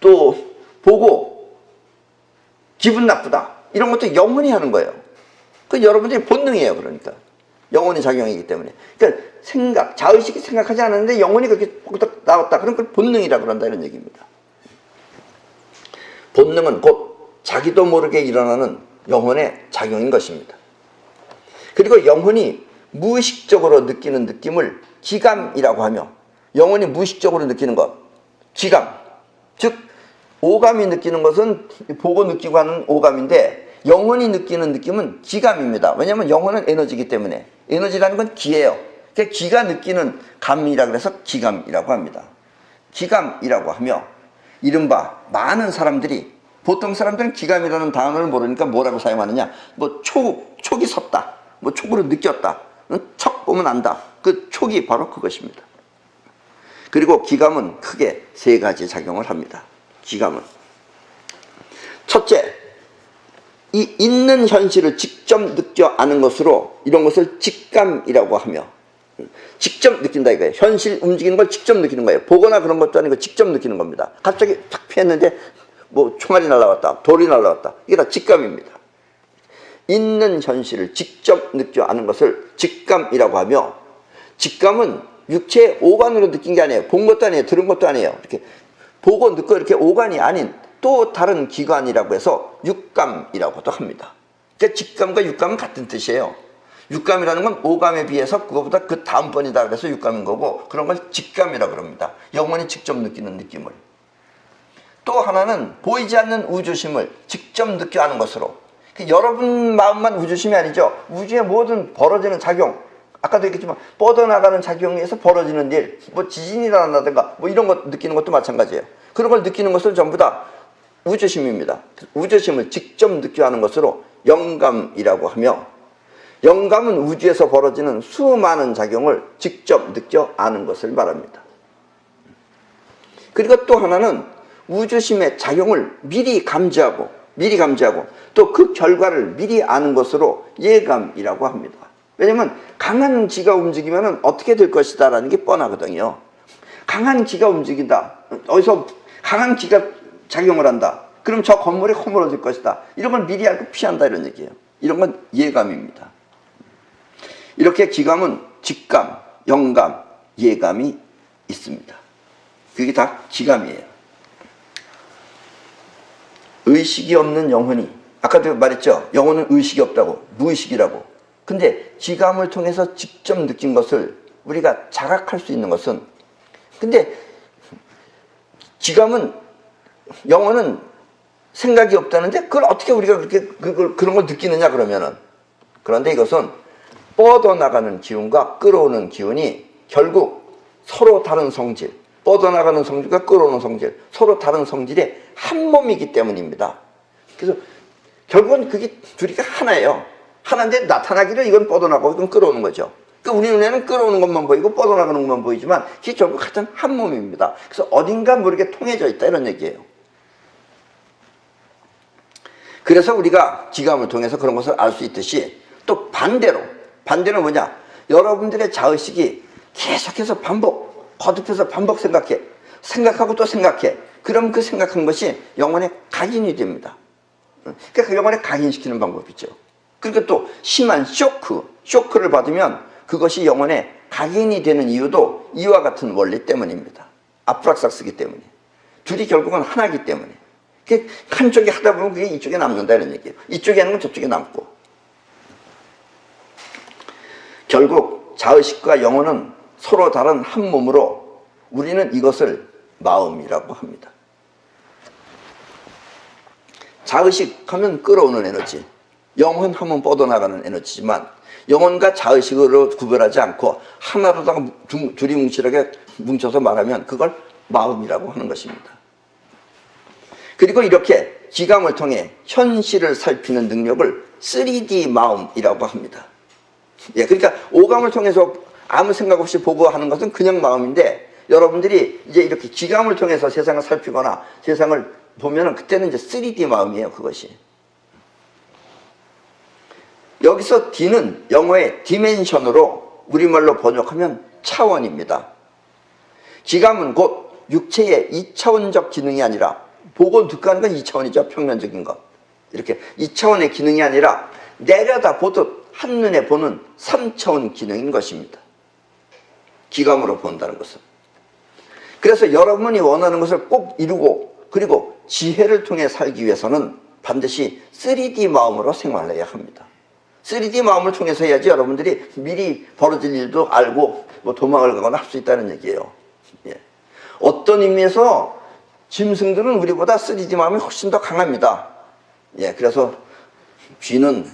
또 보고 기분 나쁘다 이런 것도 영혼이 하는 거예요. 그 여러분들이 본능이에요. 그러니까 영혼이 작용이기 때문에. 그러니까 생각, 자의식이 생각하지 않았는데 영혼이 그렇게 나왔다. 그럼 그걸 본능이라고 그런다 이런 얘기입니다. 본능은 곧 자기도 모르게 일어나는 영혼의 작용인 것입니다. 그리고 영혼이 무의식적으로 느끼는 느낌을 기감이라고 하며, 영혼이 무의식적으로 느끼는 것, 기감, 즉 오감이 느끼는 것은 보고 느끼고 하는 오감인데, 영혼이 느끼는 느낌은 기감입니다. 왜냐하면 영혼은 에너지이기 때문에. 에너지라는 건 기예요. 그러니까 기가 느끼는 감이라고 해서 기감이라고 합니다. 기감이라고 하며, 이른바 많은 사람들이, 보통 사람들은 기감이라는 단어를 모르니까 뭐라고 사용하느냐, 뭐 촉이 섰다, 뭐 촉으로 느꼈다, 척 보면 안다. 그 촉이 바로 그것입니다. 그리고 기감은 크게 3가지 작용을 합니다. 기감은 첫째, 이 있는 현실을 직접 느껴 아는 것으로, 이런 것을 직감이라고 하며, 직접 느낀다 이거예요. 현실 움직이는 걸 직접 느끼는 거예요. 보거나 그런 것도 아니고 직접 느끼는 겁니다. 갑자기 탁 피했는데 뭐 총알이 날아왔다, 돌이 날아왔다. 이게 다 직감입니다. 있는 현실을 직접 느껴 아는 것을 직감이라고 하며, 직감은 육체의 오감으로 느낀 게 아니에요. 본 것도 아니에요. 들은 것도 아니에요. 이렇게 보고 듣고 이렇게 오감이 아닌 또 다른 기관이라고 해서 육감이라고도 합니다. 그러니까 직감과 육감은 같은 뜻이에요. 육감이라는 건 오감에 비해서 그거보다 그 다음번이다 그래서 육감인 거고, 그런 걸 직감이라고 합니다. 영원히 직접 느끼는 느낌을. 또 하나는 보이지 않는 우주심을 직접 느껴 아는 것으로. 여러분 마음만 우주심이 아니죠. 우주의 모든 벌어지는 작용, 아까도 얘기했지만 뻗어나가는 작용에 의해서 벌어지는 일, 뭐 지진이 일어난다든가 뭐 이런 거 느끼는 것도 마찬가지예요. 그런 걸 느끼는 것은 전부 다 우주심입니다. 우주심을 직접 느껴 하는 것으로 영감이라고 하며, 영감은 우주에서 벌어지는 수많은 작용을 직접 느껴 아는 것을 말합니다. 그리고 또 하나는 우주심의 작용을 미리 감지하고 또 그 결과를 미리 아는 것으로 예감이라고 합니다. 왜냐하면 강한 기가 움직이면 어떻게 될 것이다 라는 게 뻔하거든요. 강한 기가 움직인다, 어디서 강한 기가 작용을 한다, 그럼 저 건물이 허물어질 것이다, 이런 걸 미리 알고 피한다 이런 얘기예요. 이런 건 예감입니다. 이렇게 기감은 직감, 영감, 예감이 있습니다. 그게 다 기감이에요. 의식이 없는 영혼이, 아까도 말했죠. 영혼은 의식이 없다고, 무의식이라고. 근데 기감을 통해서 직접 느낀 것을 우리가 자각할 수 있는 것은, 근데 기감은, 영혼은 생각이 없다는데 그걸 어떻게 우리가 그런 걸 느끼느냐 그러면은. 그런데 이것은 뻗어나가는 기운과 끌어오는 기운이 결국 서로 다른 성질, 뻗어나가는 성질과 끌어오는 성질, 서로 다른 성질의 한 몸이기 때문입니다. 그래서 결국은 그게 둘이 하나예요. 하나인데 나타나기를 이건 뻗어나가고 이건 끌어오는 거죠. 그러니까 우리 눈에는 끌어오는 것만 보이고 뻗어나가는 것만 보이지만 그게 결국 같은 한 몸입니다. 그래서 어딘가 모르게 통해져 있다 이런 얘기예요. 그래서 우리가 기감을 통해서 그런 것을 알 수 있듯이, 또 반대로 뭐냐, 여러분들의 자의식이 계속해서 거듭해서 반복 생각하고 또 생각해. 그럼 그 생각한 것이 영혼에 각인이 됩니다. 그러니까 그 영혼에 각인시키는 방법이죠. 그리고 또 심한 쇼크를 받으면 그것이 영혼에 각인이 되는 이유도 이와 같은 원리 때문입니다. 아프락삭스기 때문에. 둘이 결국은 하나이기 때문에. 한쪽이 하다 보면 그게 이쪽에 남는다 이런 얘기예요. 이쪽에 하는 건 저쪽에 남고. 결국 자의식과 영혼은 서로 다른 한 몸으로 우리는 이것을 마음이라고 합니다. 자의식 하면 끌어오는 에너지, 영혼 하면 뻗어나가는 에너지지만 영혼과 자의식으로 구별하지 않고 하나로다가 둘이 뭉실하게 뭉쳐서 말하면 그걸 마음이라고 하는 것입니다. 그리고 이렇게 기감을 통해 현실을 살피는 능력을 3D 마음이라고 합니다. 예, 그러니까 오감을 통해서 아무 생각 없이 보고 하는 것은 그냥 마음인데, 여러분들이 이제 이렇게 기감을 통해서 세상을 살피거나 세상을 보면은 그때는 이제 3D 마음이에요, 그것이. 여기서 D는 영어의 디멘션으로 우리말로 번역하면 차원입니다. 기감은 곧 육체의 2차원적 기능이 아니라, 보고 듣고 하는 건 2차원이죠. 평면적인 것. 이렇게 2차원의 기능이 아니라 내려다 보듯 한눈에 보는 3차원 기능인 것입니다. 기감으로 본다는 것은. 그래서 여러분이 원하는 것을 꼭 이루고, 그리고 지혜를 통해 살기 위해서는 반드시 3D 마음으로 생활해야 합니다. 3D 마음을 통해서 해야지 여러분들이 미리 벌어질 일도 알고 뭐 도망을 가거나 할 수 있다는 얘기예요. 예. 어떤 의미에서 짐승들은 우리보다 3D 마음이 훨씬 더 강합니다. 예, 그래서 쥐는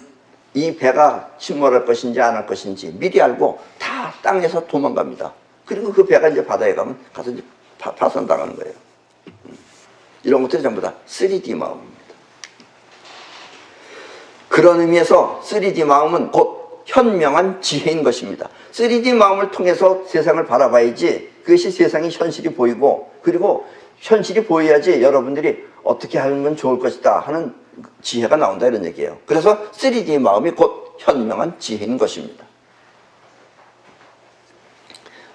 이 배가 침몰할 것인지 안 할 것인지 미리 알고 다 땅에서 도망갑니다. 그리고 그 배가 이제 바다에 가면 가서 이제 파손당하는 거예요. 이런 것들이 전부 다 3D 마음입니다. 그런 의미에서 3D 마음은 곧 현명한 지혜인 것입니다. 3D 마음을 통해서 세상을 바라봐야지 그것이 세상이 현실이 보이고, 그리고 현실이 보여야지 여러분들이 어떻게 하면 좋을 것이다 하는 지혜가 나온다 이런 얘기예요. 그래서 3D 마음이 곧 현명한 지혜인 것입니다.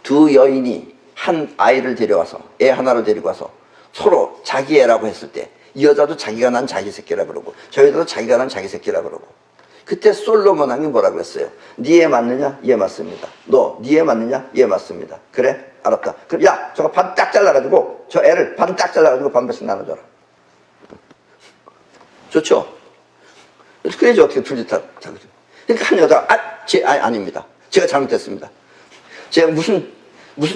두 여인이 한 아이를 데려와서, 애 하나를 데리고 와서 서로 자기 애라고 했을 때 이 여자도 자기가 난 자기 새끼라 그러고 저 여자도 자기가 난 자기 새끼라 그러고. 그때 솔로몬 왕이 뭐라 그랬어요? 네 애 맞느냐? 예 맞습니다. 너 네 애 맞느냐? 예 맞습니다. 그래? 알았다. 그럼 야 저거 반 딱 잘라가지고 저 애를 반 딱 잘라가지고 반반씩 나눠줘라. 좋죠? 그래야지 어떻게 둘이 다 자그죠. 그러니까 한 여자가 아닙니다. 제가 잘못했습니다. 제가 무슨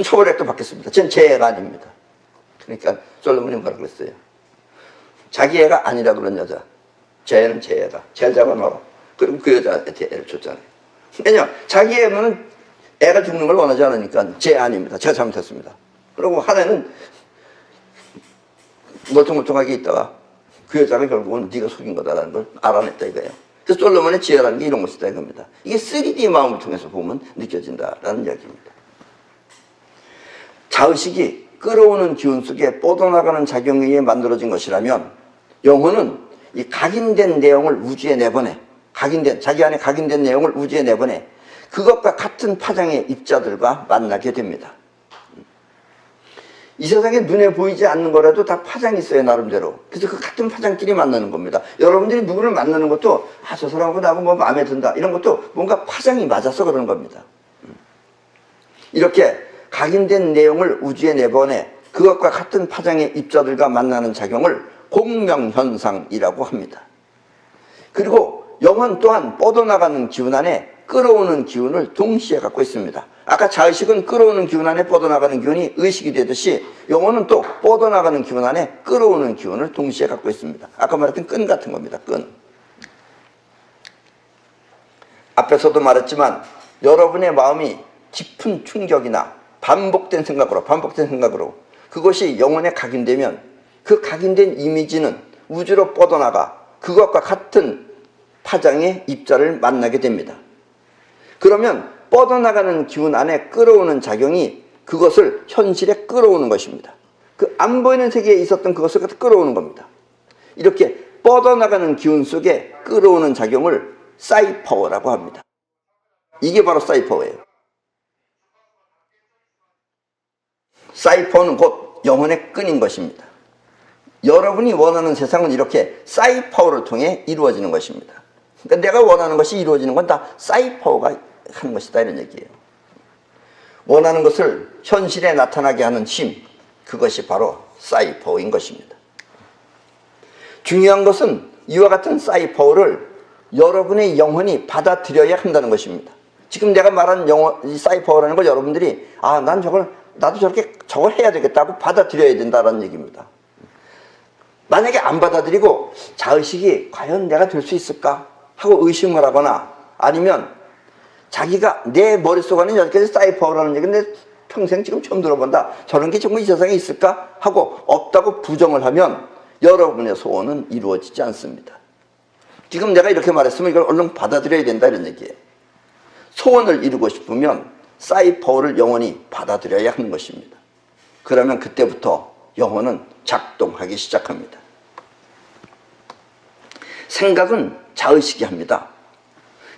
처벌액도 받겠습니다. 전 제 애가 아닙니다. 그러니까 솔로몬이 뭐라 그랬어요? 자기 애가 아니라 그런 여자. 제 애는 제 애다. 쟤를 잡아놔라. 그리고 그 여자한테 애를 줬잖아요. 왜냐면 자기 애는 애가 죽는 걸 원하지 않으니까 제 애 아닙니다. 제가 잘못했습니다. 그리고 한 애는 멀뚱멀뚱하게 있다가 그 여자가 결국은 네가 속인 거다라는 걸 알아냈다 이거예요. 그래서 솔로몬의 지혜라는 게 이런 것이다 이겁니다. 이게 3D 마음을 통해서 보면 느껴진다라는 이야기입니다. 자의식이 끌어오는 기운 속에 뻗어나가는 작용에 의해 만들어진 것이라면 영혼은 이 각인된 내용을 우주에 내보내 자기 안에 각인된 내용을 우주에 내보내 그것과 같은 파장의 입자들과 만나게 됩니다. 이 세상에 눈에 보이지 않는 거라도 다 파장이 있어요 나름대로. 그래서 그 같은 파장끼리 만나는 겁니다. 여러분들이 누구를 만나는 것도 저 사람하고 나하고 뭐 마음에 든다 이런 것도 뭔가 파장이 맞아서 그런 겁니다. 이렇게 각인된 내용을 우주에 내보내 그것과 같은 파장의 입자들과 만나는 작용을 공명현상이라고 합니다. 그리고 영혼 또한 뻗어나가는 기운 안에 끌어오는 기운을 동시에 갖고 있습니다. 아까 자의식은 끌어오는 기운 안에 뻗어나가는 기운이 의식이 되듯이 영혼은 또 뻗어나가는 기운 안에 끌어오는 기운을 동시에 갖고 있습니다. 아까 말했던 끈 같은 겁니다. 끈. 앞에서도 말했지만 여러분의 마음이 깊은 충격이나 반복된 생각으로 그것이 영혼에 각인되면 그 각인된 이미지는 우주로 뻗어나가 그것과 같은 파장의 입자를 만나게 됩니다. 그러면 뻗어나가는 기운 안에 끌어오는 작용이 그것을 현실에 끌어오는 것입니다. 그 안 보이는 세계에 있었던 그것을 끌어오는 겁니다. 이렇게 뻗어나가는 기운 속에 끌어오는 작용을 사이퍼라고 합니다. 이게 바로 사이퍼예요. 사이퍼는 곧 영혼의 끈인 것입니다. 여러분이 원하는 세상은 이렇게 사이퍼를 통해 이루어지는 것입니다. 그러니까 내가 원하는 것이 이루어지는 건 다 사이퍼가 하는 것이다 이런 얘기예요. 원하는 것을 현실에 나타나게 하는 힘, 그것이 바로 사이퍼인 것입니다. 중요한 것은 이와 같은 사이퍼를 여러분의 영혼이 받아들여야 한다는 것입니다. 지금 내가 말한 이 사이퍼라는 걸 여러분들이 난 나도 저걸 해야 되겠다고 받아들여야 된다는 얘기입니다. 만약에 안 받아들이고 자의식이 과연 내가 될 수 있을까 하고 의심을 하거나 아니면 자기가 내 머릿속 안에 여기까지 사이퍼라는 얘기인데 평생 지금 처음 들어본다. 저런 게 정말 이 세상에 있을까? 하고 없다고 부정을 하면 여러분의 소원은 이루어지지 않습니다. 지금 내가 이렇게 말했으면 이걸 얼른 받아들여야 된다 이런 얘기예요. 소원을 이루고 싶으면 사이퍼를 영원히 받아들여야 하는 것입니다. 그러면 그때부터 영혼은 작동하기 시작합니다. 생각은 자의식이 합니다.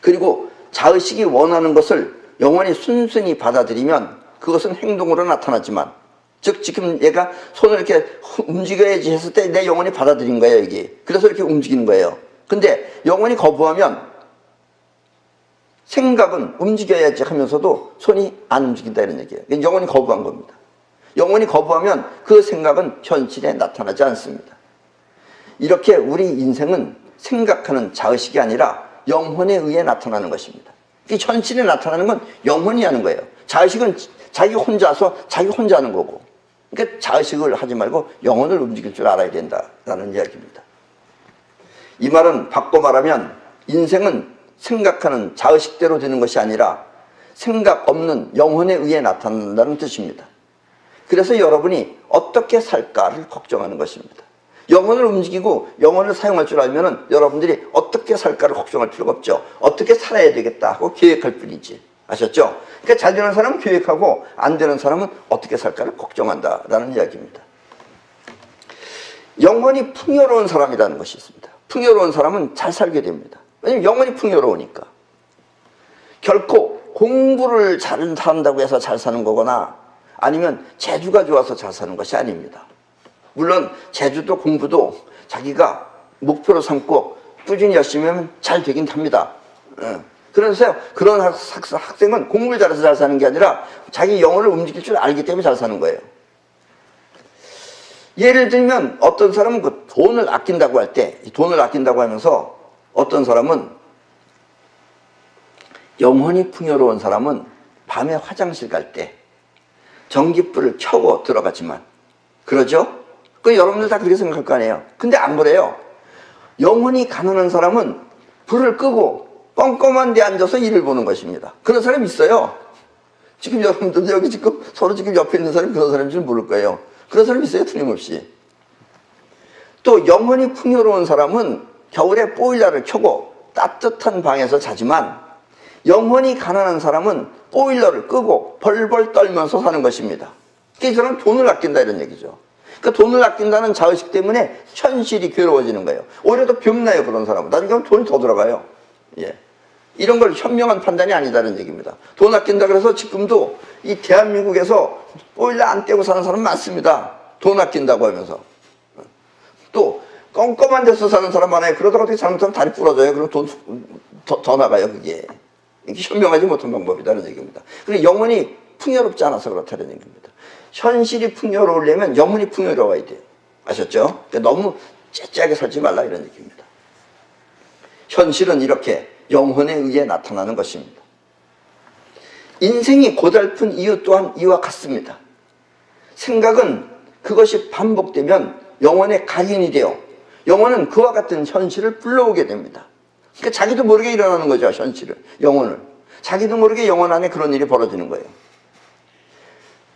그리고 자의식이 원하는 것을 영혼이 순순히 받아들이면 그것은 행동으로 나타나지만, 즉 지금 얘가 손을 이렇게 움직여야지 했을 때 내 영혼이 받아들인 거예요 이게. 그래서 이렇게 움직이는 거예요. 근데 영혼이 거부하면 생각은 움직여야지 하면서도 손이 안 움직인다 이런 얘기예요. 영혼이 거부한 겁니다. 영혼이 거부하면 그 생각은 현실에 나타나지 않습니다. 이렇게 우리 인생은 생각하는 자의식이 아니라 영혼에 의해 나타나는 것입니다. 현실에 나타나는 건 영혼이 하는 거예요. 자의식은 자기 혼자 하는 거고. 그러니까 자의식을 하지 말고 영혼을 움직일 줄 알아야 된다라는 이야기입니다. 이 말은 바꿔 말하면 인생은 생각하는 자의식대로 되는 것이 아니라 생각 없는 영혼에 의해 나타난다는 뜻입니다. 그래서 여러분이 어떻게 살까를 걱정하는 것입니다. 영혼을 움직이고 영혼을 사용할 줄 알면 여러분들이 어떻게 살까를 걱정할 필요가 없죠. 어떻게 살아야 되겠다 하고 계획할 뿐이지. 아셨죠? 그러니까 잘 되는 사람은 계획하고 안 되는 사람은 어떻게 살까를 걱정한다라는 이야기입니다. 영혼이 풍요로운 사람이라는 것이 있습니다. 풍요로운 사람은 잘 살게 됩니다. 왜냐하면 영혼이 풍요로우니까. 결코 공부를 잘한다고 해서 잘 사는 거거나 아니면 재주가 좋아서 잘 사는 것이 아닙니다. 물론 재주도 공부도 자기가 목표로 삼고 꾸준히 열심히 하면 잘 되긴 합니다. 그래서 그런 학생은 공부를 잘해서 잘 사는 게 아니라 자기 영혼을 움직일 줄 알기 때문에 잘 사는 거예요. 예를 들면 어떤 사람은 그 돈을 아낀다고 할 때, 돈을 아낀다고 하면서 어떤 사람은 영혼이 풍요로운 사람은 밤에 화장실 갈 때 전기불을 켜고 들어가지만, 그러죠? 그 여러분들 다 그렇게 생각할 거 아니에요. 근데 안 그래요. 영혼이 가난한 사람은 불을 끄고 껌껌한 데 앉아서 일을 보는 것입니다. 그런 사람이 있어요. 지금 여러분들 여기 지금 서로 지금 옆에 있는 사람이 그런 사람인 줄 모를 거예요. 그런 사람이 있어요, 틀림없이. 또 영혼이 풍요로운 사람은 겨울에 보일러를 켜고 따뜻한 방에서 자지만, 영혼이 가난한 사람은 보일러를 끄고 벌벌 떨면서 사는 것입니다. 이 사람은 돈을 아낀다 이런 얘기죠. 그러니까 돈을 아낀다는 자의식 때문에 현실이 괴로워지는 거예요. 오히려 더 병나요, 그런 사람은. 나중에 하면 돈이 더 들어가요. 예. 이런 걸 현명한 판단이 아니다는 얘기입니다. 돈 아낀다 그래서 지금도 이 대한민국에서 보일러 안 떼고 사는 사람 많습니다. 돈 아낀다고 하면서. 또 껌껌한 데서 사는 사람 많아요. 그러다가 어떻게 잘못하면 다리 부러져요. 그럼 돈 더 나가요, 그게. 이게 현명하지 못한 방법이다는 얘기입니다. 그리고 영혼이 풍요롭지 않아서 그렇다는 얘기입니다. 현실이 풍요로우려면 영혼이 풍요로워야 돼요. 아셨죠? 그러니까 너무 째째하게 살지 말라 이런 얘기입니다. 현실은 이렇게 영혼에 의해 나타나는 것입니다. 인생이 고달픈 이유 또한 이와 같습니다. 생각은 그것이 반복되면 영혼의 각인이 되어 영혼은 그와 같은 현실을 불러오게 됩니다. 그러니까 자기도 모르게 일어나는 거죠, 현실을, 영혼을. 자기도 모르게 영혼 안에 그런 일이 벌어지는 거예요.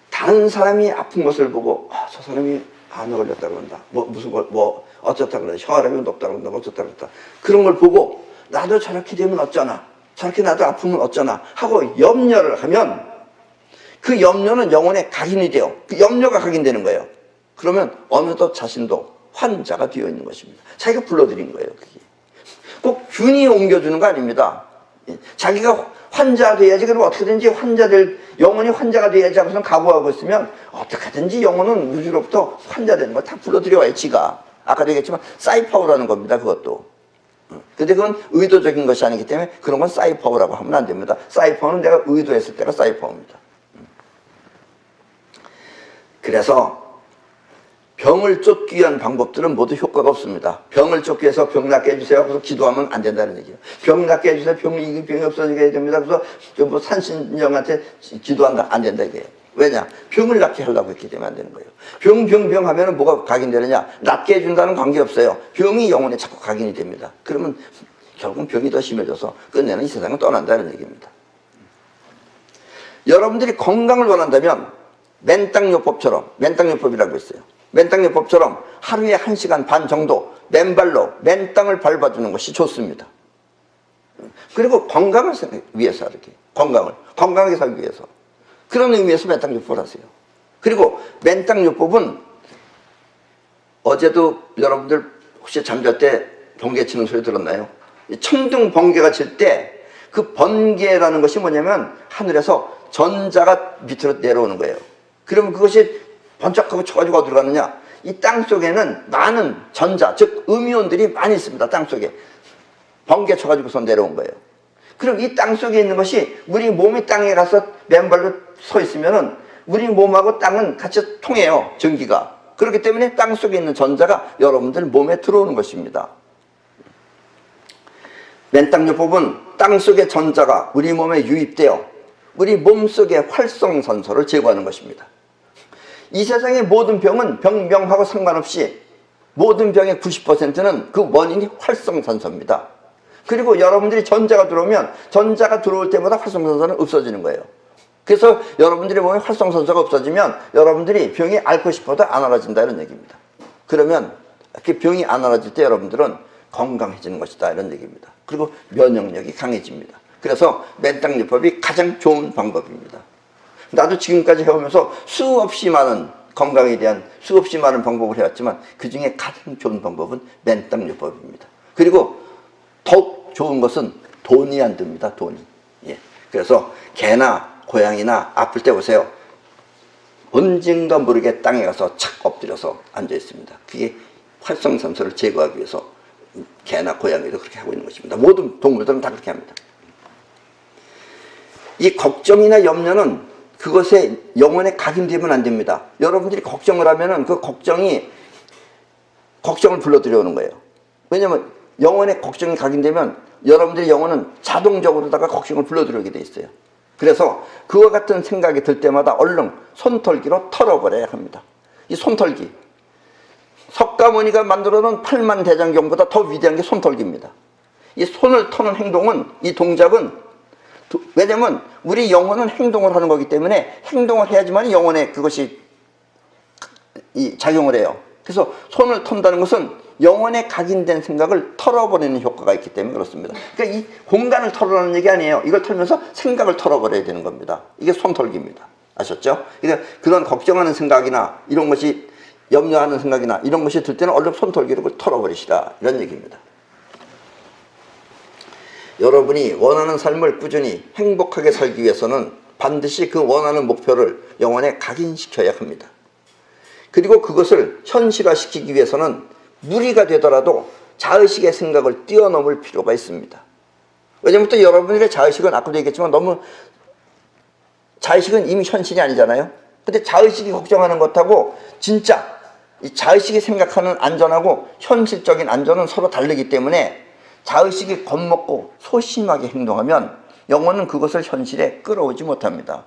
다른 사람이 아픈 것을 보고, 저 사람이 암에 걸렸다 그런다. 어쩌다 그러다. 혈압이 높다 그런다. 어쩌다 그런다. 그런 걸 보고, 나도 저렇게 되면 어쩌나. 저렇게 나도 아프면 어쩌나. 하고 염려를 하면, 그 염려는 영혼의 각인이 돼요. 그 염려가 각인되는 거예요. 그러면 어느덧 자신도 환자가 되어 있는 것입니다. 자기가 불러들인 거예요, 그게. 꼭 균이 옮겨주는 거 아닙니다. 자기가 환자 돼야지, 그럼 어떻게든지 영혼이 환자가 돼야지 하고서 각오하고 있으면 어떻게든지 영혼은 우주로부터 환자 되는 거 다 불러들여와요, 지가. 아까도 얘기했지만 사이파워라는 겁니다, 그것도. 근데 그건 의도적인 것이 아니기 때문에 그런 건 사이파워라고 하면 안 됩니다. 사이파워는 내가 의도했을 때가 사이파워입니다. 그래서 병을 쫓기 위한 방법들은 모두 효과가 없습니다. 병을 쫓기 위해서 병 낫게 해주세요. 그래서 기도하면 안 된다는 얘기예요. 병 낫게 해주세요. 병이 없어지게 해야 됩니다. 그래서 뭐 산신령한테 기도한다. 안 된다 이게요. 왜냐? 병을 낫게 하려고 했기 때문에 안 되는 거예요. 병 하면은 뭐가 각인되느냐? 낫게 해준다는 관계없어요. 병이 영혼에 자꾸 각인이 됩니다. 그러면 결국 병이 더 심해져서 끝내는 이 세상을 떠난다는 얘기입니다. 여러분들이 건강을 원한다면 맨땅요법처럼, 맨땅요법이라고 있어요. 맨땅요법처럼 하루에 1시간 반 정도 맨발로 맨땅을 밟아주는 것이 좋습니다. 그리고 건강을 위해서 이렇게 건강하게 살기 위해서 그런 의미에서 맨땅요법을 하세요. 그리고 맨땅요법은 어제도 여러분들 혹시 잠잘 때 번개 치는 소리 들었나요? 천둥 번개가 칠 때 그 번개라는 것이 뭐냐면 하늘에서 전자가 밑으로 내려오는 거예요. 그러면 그것이 번쩍하고 쳐가지고 어디로 가느냐? 이 땅 속에는 많은 전자, 즉 음이온들이 많이 있습니다. 땅 속에. 번개 쳐가지고서 내려온 거예요. 그럼 이 땅 속에 있는 것이 우리 몸이 땅에 가서 맨발로 서 있으면은 우리 몸하고 땅은 같이 통해요. 전기가. 그렇기 때문에 땅 속에 있는 전자가 여러분들 몸에 들어오는 것입니다. 맨땅요법은 땅 속의 전자가 우리 몸에 유입되어 우리 몸속의 활성산소를 제거하는 것입니다. 이 세상의 모든 병은 병명하고 상관없이 모든 병의 90%는 그 원인이 활성산소입니다. 그리고 여러분들이 전자가 들어오면 전자가 들어올 때마다 활성산소는 없어지는 거예요. 그래서 여러분들의 몸에 활성산소가 없어지면 여러분들이 병이 앓고 싶어도 안 앓아진다 이런 얘기입니다. 그러면 이렇게 병이 안 앓아질 때 여러분들은 건강해지는 것이다 이런 얘기입니다. 그리고 면역력이 강해집니다. 그래서 맨땅요법이 가장 좋은 방법입니다. 나도 지금까지 해오면서 수없이 많은 건강에 대한 수없이 많은 방법을 해왔지만 그 중에 가장 좋은 방법은 맨땅요법입니다. 그리고 더욱 좋은 것은 돈이 안 듭니다. 돈이. 예. 그래서 개나 고양이나 아플 때 보세요. 언젠가 모르게 땅에 가서 착 엎드려서 앉아 있습니다. 그게 활성산소를 제거하기 위해서 개나 고양이도 그렇게 하고 있는 것입니다. 모든 동물들은 다 그렇게 합니다. 이 걱정이나 염려는 그것에 영혼에 각인되면 안 됩니다. 여러분들이 걱정을 하면은 그 걱정을 불러들여오는 거예요. 왜냐하면 영혼에 걱정이 각인되면 여러분들의 영혼은 자동적으로다가 걱정을 불러들여오게 돼 있어요. 그래서 그와 같은 생각이 들 때마다 얼른 손털기로 털어버려야 합니다. 이 손털기, 석가모니가 만들어놓은 팔만대장경보다 더 위대한 게 손털기입니다. 이 손을 터는 행동은, 이 동작은, 왜냐면 우리 영혼은 행동을 하는 거기 때문에 행동을 해야지만 영혼에 그것이 작용을 해요. 그래서 손을 턴다는 것은 영혼에 각인된 생각을 털어버리는 효과가 있기 때문에 그렇습니다. 그러니까 이 공간을 털어라는 얘기 아니에요. 이걸 털면서 생각을 털어버려야 되는 겁니다. 이게 손털기입니다. 아셨죠? 그러니까 그런 걱정하는 생각이나 이런 것이, 염려하는 생각이나 이런 것이 들 때는 얼른 손털기로 그걸 털어버리시라, 이런 얘기입니다. 여러분이 원하는 삶을 꾸준히 행복하게 살기 위해서는 반드시 그 원하는 목표를 영혼에 각인시켜야 합니다. 그리고 그것을 현실화시키기 위해서는 무리가 되더라도 자의식의 생각을 뛰어넘을 필요가 있습니다. 왜냐하면 또 여러분들의 자의식은 아까도 얘기했지만 너무, 자의식은 이미 현실이 아니잖아요. 근데 자의식이 걱정하는 것하고 진짜 이 자의식이 생각하는 안전하고 현실적인 안전은 서로 다르기 때문에 자의식이 겁먹고 소심하게 행동하면 영혼은 그것을 현실에 끌어오지 못합니다.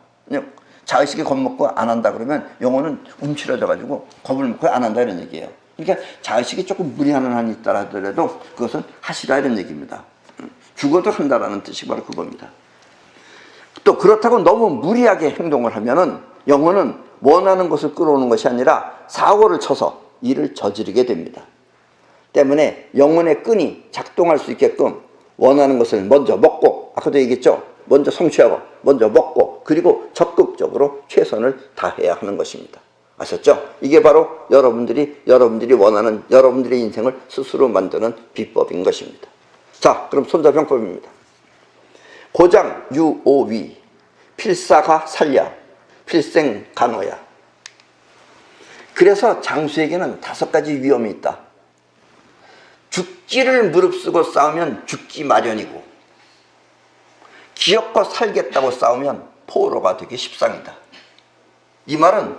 자의식이 겁먹고 안 한다 그러면 영혼은 움츠러져 가지고 겁을 먹고 안 한다, 이런 얘기예요. 그러니까 자의식이 조금 무리하는 한이 있다 하더라도 그것은 하시라, 이런 얘기입니다. 죽어도 한다라는 뜻이 바로 그겁니다. 또 그렇다고 너무 무리하게 행동을 하면은 영혼은 원하는 것을 끌어오는 것이 아니라 사고를 쳐서 일을 저지르게 됩니다. 때문에 영혼의 끈이 작동할 수 있게끔 원하는 것을 먼저 먹고, 아까도 얘기했죠? 먼저 성취하고, 먼저 먹고, 그리고 적극적으로 최선을 다해야 하는 것입니다. 아셨죠? 이게 바로 여러분들이 원하는 여러분들의 인생을 스스로 만드는 비법인 것입니다. 자, 그럼 손자병법입니다. 고장 유오위, 필사가 살야, 필생간호야. 그래서 장수에게는 5가지 위험이 있다. 죽기를 무릅쓰고 싸우면 죽기 마련이고, 기어코 살겠다고 싸우면 포로가 되기 십상이다. 이 말은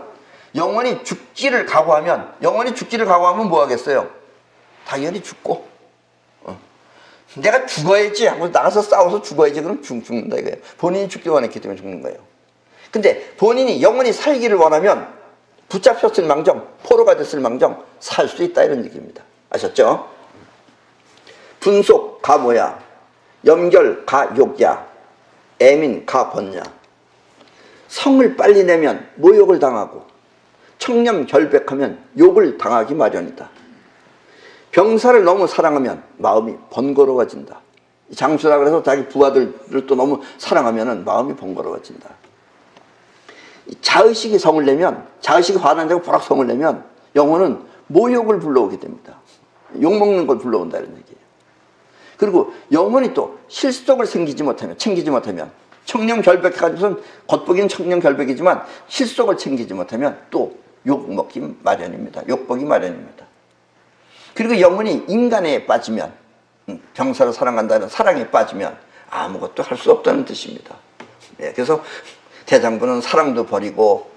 영원히 죽기를 각오하면 뭐 하겠어요? 당연히 죽고, 내가 죽어야지 하고 나가서 싸워서 죽어야지, 그럼 죽는다 이거예요. 본인이 죽기 원했기 때문에 죽는 거예요. 근데 본인이 영원히 살기를 원하면 붙잡혔을 망정, 포로가 됐을 망정 살 수 있다, 이런 얘기입니다. 아셨죠? 분속 가모야, 염결 가욕야, 애민 가번야. 성을 빨리 내면 모욕을 당하고 청렴결백하면 욕을 당하기 마련이다. 병사를 너무 사랑하면 마음이 번거로워진다. 장수라 그래서 자기 부하들을 또 너무 사랑하면 마음이 번거로워진다. 자의식이 성을 내면, 자의식이 화난다고 보락 성을 내면 영혼은 모욕을 불러오게 됩니다. 욕먹는 걸 불러온다, 이런 얘기예요. 그리고 영혼이 또 실속을 챙기지 못하면 청렴결백해가지고선 겉보기는 청렴결백이지만 실속을 챙기지 못하면 또 욕먹기 마련입니다. 욕보기 마련입니다. 그리고 영혼이 인간에 빠지면, 병사를 사랑한다는 사랑에 빠지면 아무것도 할 수 없다는 뜻입니다. 그래서 대장부는 사랑도 버리고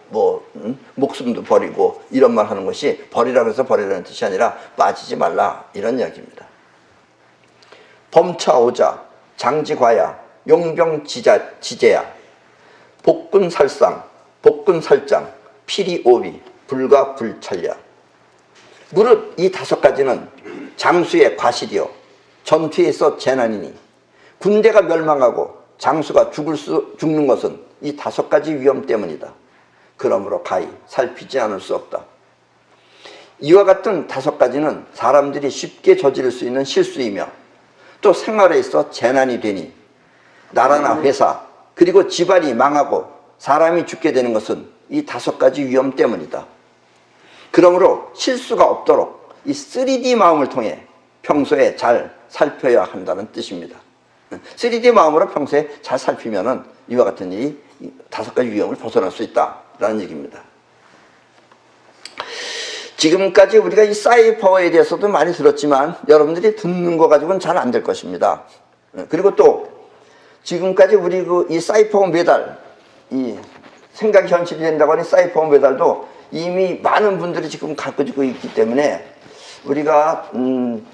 목숨도 버리고 이런 말 하는 것이, 버리라고 해서 버리라는 뜻이 아니라 빠지지 말라, 이런 이야기입니다. 범차오자, 장지과야, 용병지제야, 복근살상, 복근살장, 피리오위, 불가불찰야. 무릇 이 5가지는 장수의 과실이요 전투에 있어 재난이니, 군대가 멸망하고 장수가 죽는 것은 이 5가지 위험 때문이다. 그러므로 가히 살피지 않을 수 없다. 이와 같은 5가지는 사람들이 쉽게 저지를 수 있는 실수이며 또 생활에 있어 재난이 되니, 나라나 회사 그리고 집안이 망하고 사람이 죽게 되는 것은 이 5가지 위험 때문이다. 그러므로 실수가 없도록 이 3D 마음을 통해 평소에 잘 살펴야 한다는 뜻입니다. 3D 마음으로 평소에 잘 살피면은 이와 같은 이 5가지 위험을 벗어날 수 있다라는 얘기입니다. 지금까지 우리가 이 사이버에 대해서도 많이 들었지만 여러분들이 듣는 거 가지고는 잘 안 될 것입니다. 그리고 또 지금까지 우리 이 사이버 메달, 이 생각이 현실이 된다고 하는 사이버 메달도 이미 많은 분들이 지금 가지고 있기 때문에 우리가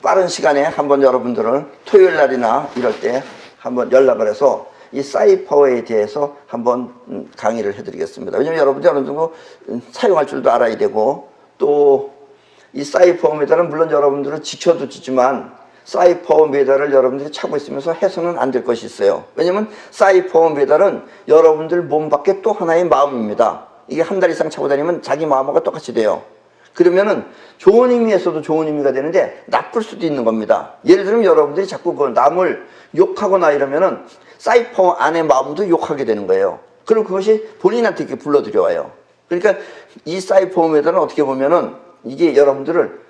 빠른 시간에 한번 여러분들을 토요일 날이나 이럴 때 한번 연락을 해서 이 사이버에 대해서 한번 강의를 해드리겠습니다. 왜냐면 여러분들이 어느 정도 사용할 줄도 알아야 되고, 또 이 사이버 메달은 물론 여러분들은 지켜도 지지만 사이버 메달을 여러분들이 차고 있으면서 해서는 안 될 것이 있어요. 왜냐면 사이버 메달은 여러분들 몸 밖에 또 하나의 마음입니다. 이게 한 달 이상 차고 다니면 자기 마음하고 똑같이 돼요. 그러면은 좋은 의미에서도 좋은 의미가 되는데 나쁠 수도 있는 겁니다. 예를 들면 여러분들이 자꾸 그 남을 욕하거나 이러면은 사이버 안의 마음도 욕하게 되는 거예요. 그리고 그것이 본인한테 이렇게 불러들여와요. 그러니까 이 사이버 메달은 어떻게 보면은 이게 여러분들을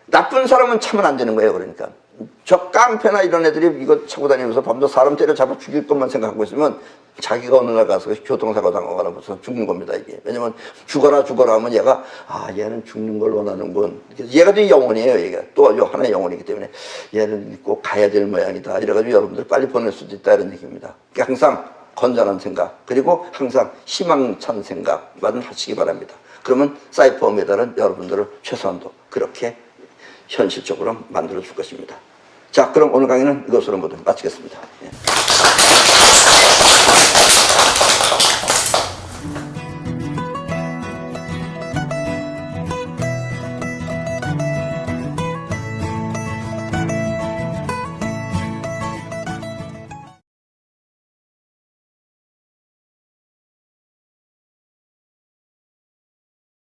나쁜 사람은 차면 안 되는 거예요. 그러니까 저 깡패나 이런 애들이 이거 차고 다니면서 밤도 사람 때려잡아 죽일 것만 생각하고 있으면 자기가 어느 날 가서 교통사고 당하거나 무슨 죽는 겁니다. 이게 왜냐면 죽어라 하면 얘가 얘는 죽는 걸 원하는군. 얘가 또 영혼이에요. 얘가 또 하나의 영혼이기 때문에 얘는 꼭 가야 될 모양이다. 이래가지고 여러분들 빨리 보낼 수도 있다 이런 얘기입니다. 그러니까 항상 건전한 생각, 그리고 항상 희망찬 생각만 하시기 바랍니다. 그러면 사이버 메달은 여러분들을 최소한도 그렇게 현실적으로 만들어 줄 것입니다. 자, 그럼 오늘 강의는 이것으로 모두 마치겠습니다. 예.